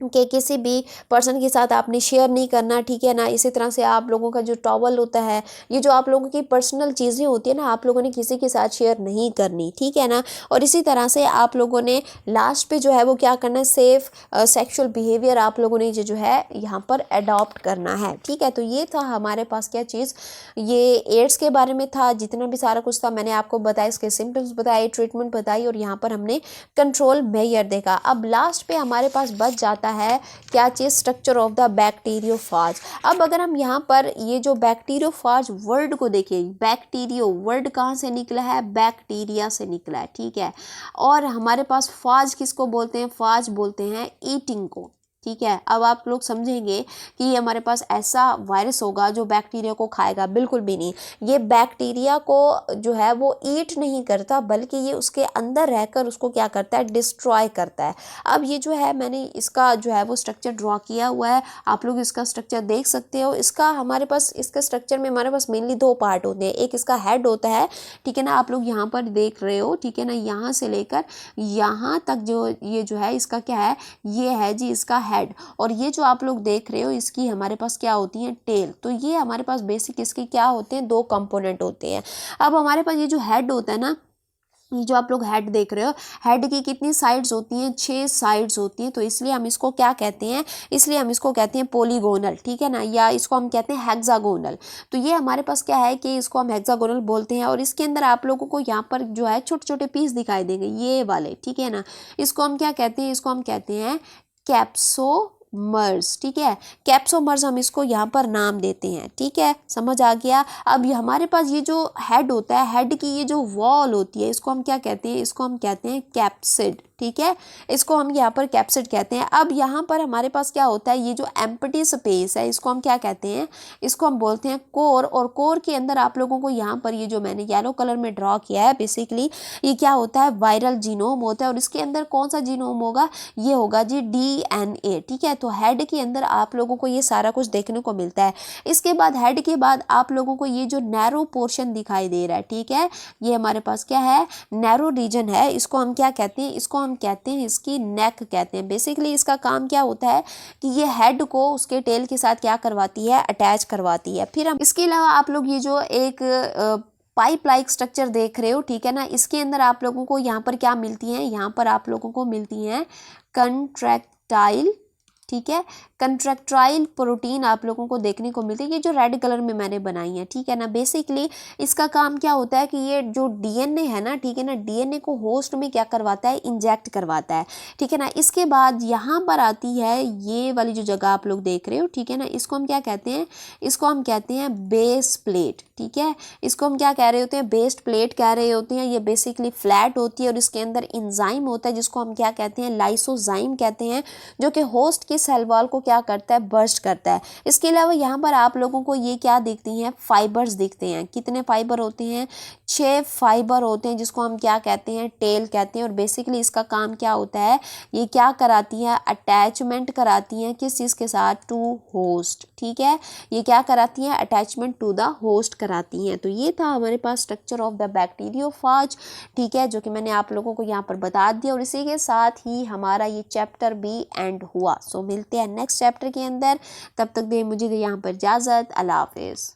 [SPEAKER 1] कि किसी भी पर्सन के साथ आपने शेयर नहीं करना, ठीक है ना। इसी तरह से आप लोगों का जो टॉवल होता है, ये जो आप लोगों की पर्सनल चीज़ें होती है ना, आप लोगों ने किसी के साथ शेयर नहीं करनी, ठीक है ना। और इसी तरह से आप लोगों ने लास्ट पे जो है वो क्या करना है, सेफ़ सेक्सुअल बिहेवियर आप लोगों ने जो है यहाँ पर अडॉप्ट करना है, ठीक है। तो ये था हमारे पास क्या चीज़, ये एड्स के बारे में था। जितना भी सारा कुछ था मैंने आपको बताया, इसके सिम्टम्स बताए, ट्रीटमेंट बताई, और यहाँ पर हमने कंट्रोल मेजर देखा। अब लास्ट पे हमारे पास बच जाता है क्या चीज़, स्ट्रक्चर ऑफ द बैक्टीरियोफाज। अब अगर हम यहाँ पर ये जो बैक्टीरियोफाज वर्ड को देखें, बैक्टीरियो वर्ड कहाँ से निकला है, बैक्टीरिया से निकला है, ठीक है। और हमारे पास फाज किसको बोलते हैं, फाज बोलते हैं ईटिंग को, ठीक है। अब आप लोग समझेंगे कि ये हमारे पास ऐसा वायरस होगा जो बैक्टीरिया को खाएगा, बिल्कुल भी नहीं। ये बैक्टीरिया को जो है वो ईट नहीं करता, बल्कि ये उसके अंदर रहकर उसको क्या करता है, डिस्ट्रॉय करता है। अब ये जो है मैंने इसका जो है वो स्ट्रक्चर ड्रॉ किया हुआ है, आप लोग इसका स्ट्रक्चर देख सकते हो। इसका हमारे पास, इसके स्ट्रक्चर में हमारे पास मेनली दो पार्ट होते हैं। एक इसका हेड होता है, ठीक है ना, आप लोग यहाँ पर देख रहे हो, ठीक है ना। यहाँ से लेकर यहाँ तक जो ये जो है इसका क्या है, ये है जी इसका हेड। और ये जो आप लोग देख रहे हो इसकी हमारे पास क्या होती है, टेल। तो ये हमारे पास बेसिक इसके क्या होते हैं, दो कंपोनेंट होते हैं। अब हमारे पास ये जो हेड होता है ना, ये जो आप लोग हेड देख रहे हो, हेड की कितनी साइड्स होती हैं, 6 साइड्स होती हैं। तो इसलिए हम इसको क्या कहते हैं, इसलिए हम इसको कहते हैं पोलीगोनल, ठीक है ना, या इसको हम कहते हैं हेक्सागोनल। तो ये हमारे पास क्या है कि इसको हम हेक्सागोनल बोलते हैं। और इसके अंदर आप लोगों को यहाँ पर जो है छोटे छोटे पीस दिखाई देंगे, ये वाले, ठीक है ना। इसको हम क्या कहते हैं, इसको हम कहते हैं कैप्सोमर्स, ठीक है। कैप्सोमर्स हम इसको यहाँ पर नाम देते हैं, ठीक है, समझ आ गया। अब ये हमारे पास ये जो हेड होता है, हेड की ये जो वॉल होती है, इसको हम क्या कहते हैं, इसको हम कहते हैं कैप्सिड, ठीक है। इसको हम यहाँ पर कैप्सिड कहते हैं। अब यहाँ पर हमारे पास क्या होता है, ये जो एम्प्टी स्पेस है इसको हम क्या कहते हैं, इसको हम बोलते हैं कोर। और कोर के अंदर आप लोगों को यहाँ पर ये जो मैंने येलो कलर में ड्रॉ किया है, बेसिकली ये क्या होता है, वायरल जीनोम होता है। और इसके अंदर कौन सा जीनोम होगा, ये होगा जी DNA, ठीक है। तो हेड के अंदर आप लोगों को ये सारा कुछ देखने को मिलता है। इसके बाद हेड के बाद आप लोगों को ये जो नैरो पोर्शन दिखाई दे रहा है, ठीक है, ये हमारे पास क्या है, नैरो रीजन है। इसको हम क्या कहते हैं, इसको हम कहते हैं इसकी नेक कहते हैं। बेसिकली इसका काम क्या होता है कि ये हेड को उसके टेल के साथ क्या करवाती है, अटैच करवाती है। फिर हम इसके अलावा आप लोग ये जो एक पाइप लाइक स्ट्रक्चर देख रहे हो, ठीक है ना, इसके अंदर आप लोगों को यहाँ पर क्या मिलती हैं, यहाँ पर आप लोगों को मिलती हैं कंट्रैक्टाइल, ठीक है, कंट्रैक्टाइल प्रोटीन आप लोगों को देखने को मिलती है, ये जो रेड कलर में मैंने बनाई है, ठीक है ना। बेसिकली इसका काम क्या होता है कि ये जो DNA है ना, ठीक है ना, DNA को होस्ट में क्या करवाता है, इंजेक्ट करवाता है, ठीक है ना। इसके बाद यहाँ पर आती है ये वाली जो जगह आप लोग देख रहे हो, ठीक है ना, इसको हम क्या कहते हैं, इसको हम कहते हैं बेस प्लेट, ठीक है। इसको हम क्या कह रहे होते हैं, बेस्ड प्लेट कह रहे होते हैं। ये बेसिकली फ्लैट होती है और इसके अंदर इंजाइम होता है जिसको हम क्या कहते हैं, लाइसोजाइम कहते हैं, जो कि होस्ट की सेल वॉल को क्या करता है, बर्स्ट करता है। इसके अलावा यहाँ पर आप लोगों को ये क्या दिखती हैं, फाइबर्स दिखते हैं। कितने फाइबर होते हैं, 6 फाइबर होते हैं, जिसको हम क्या कहते हैं, टेल कहते हैं। और बेसिकली इसका काम क्या होता है, ये क्या कराती है, अटैचमेंट कराती हैं किस चीज़ के साथ, टू होस्ट, ठीक है। ये क्या कराती हैं, अटैचमेंट टू द होस्ट कराती हैं। तो ये था हमारे पास स्ट्रक्चर ऑफ द बैक्टीरियोफाज, ठीक है, जो कि मैंने आप लोगों को यहाँ पर बता दिया। और इसी के साथ ही हमारा ये चैप्टर भी एंड हुआ। सो मिलते हैं नेक्स्ट चैप्टर के अंदर, तब तक दे मुझे यहाँ पर इजाज़त, अल्लाह हाफिज़।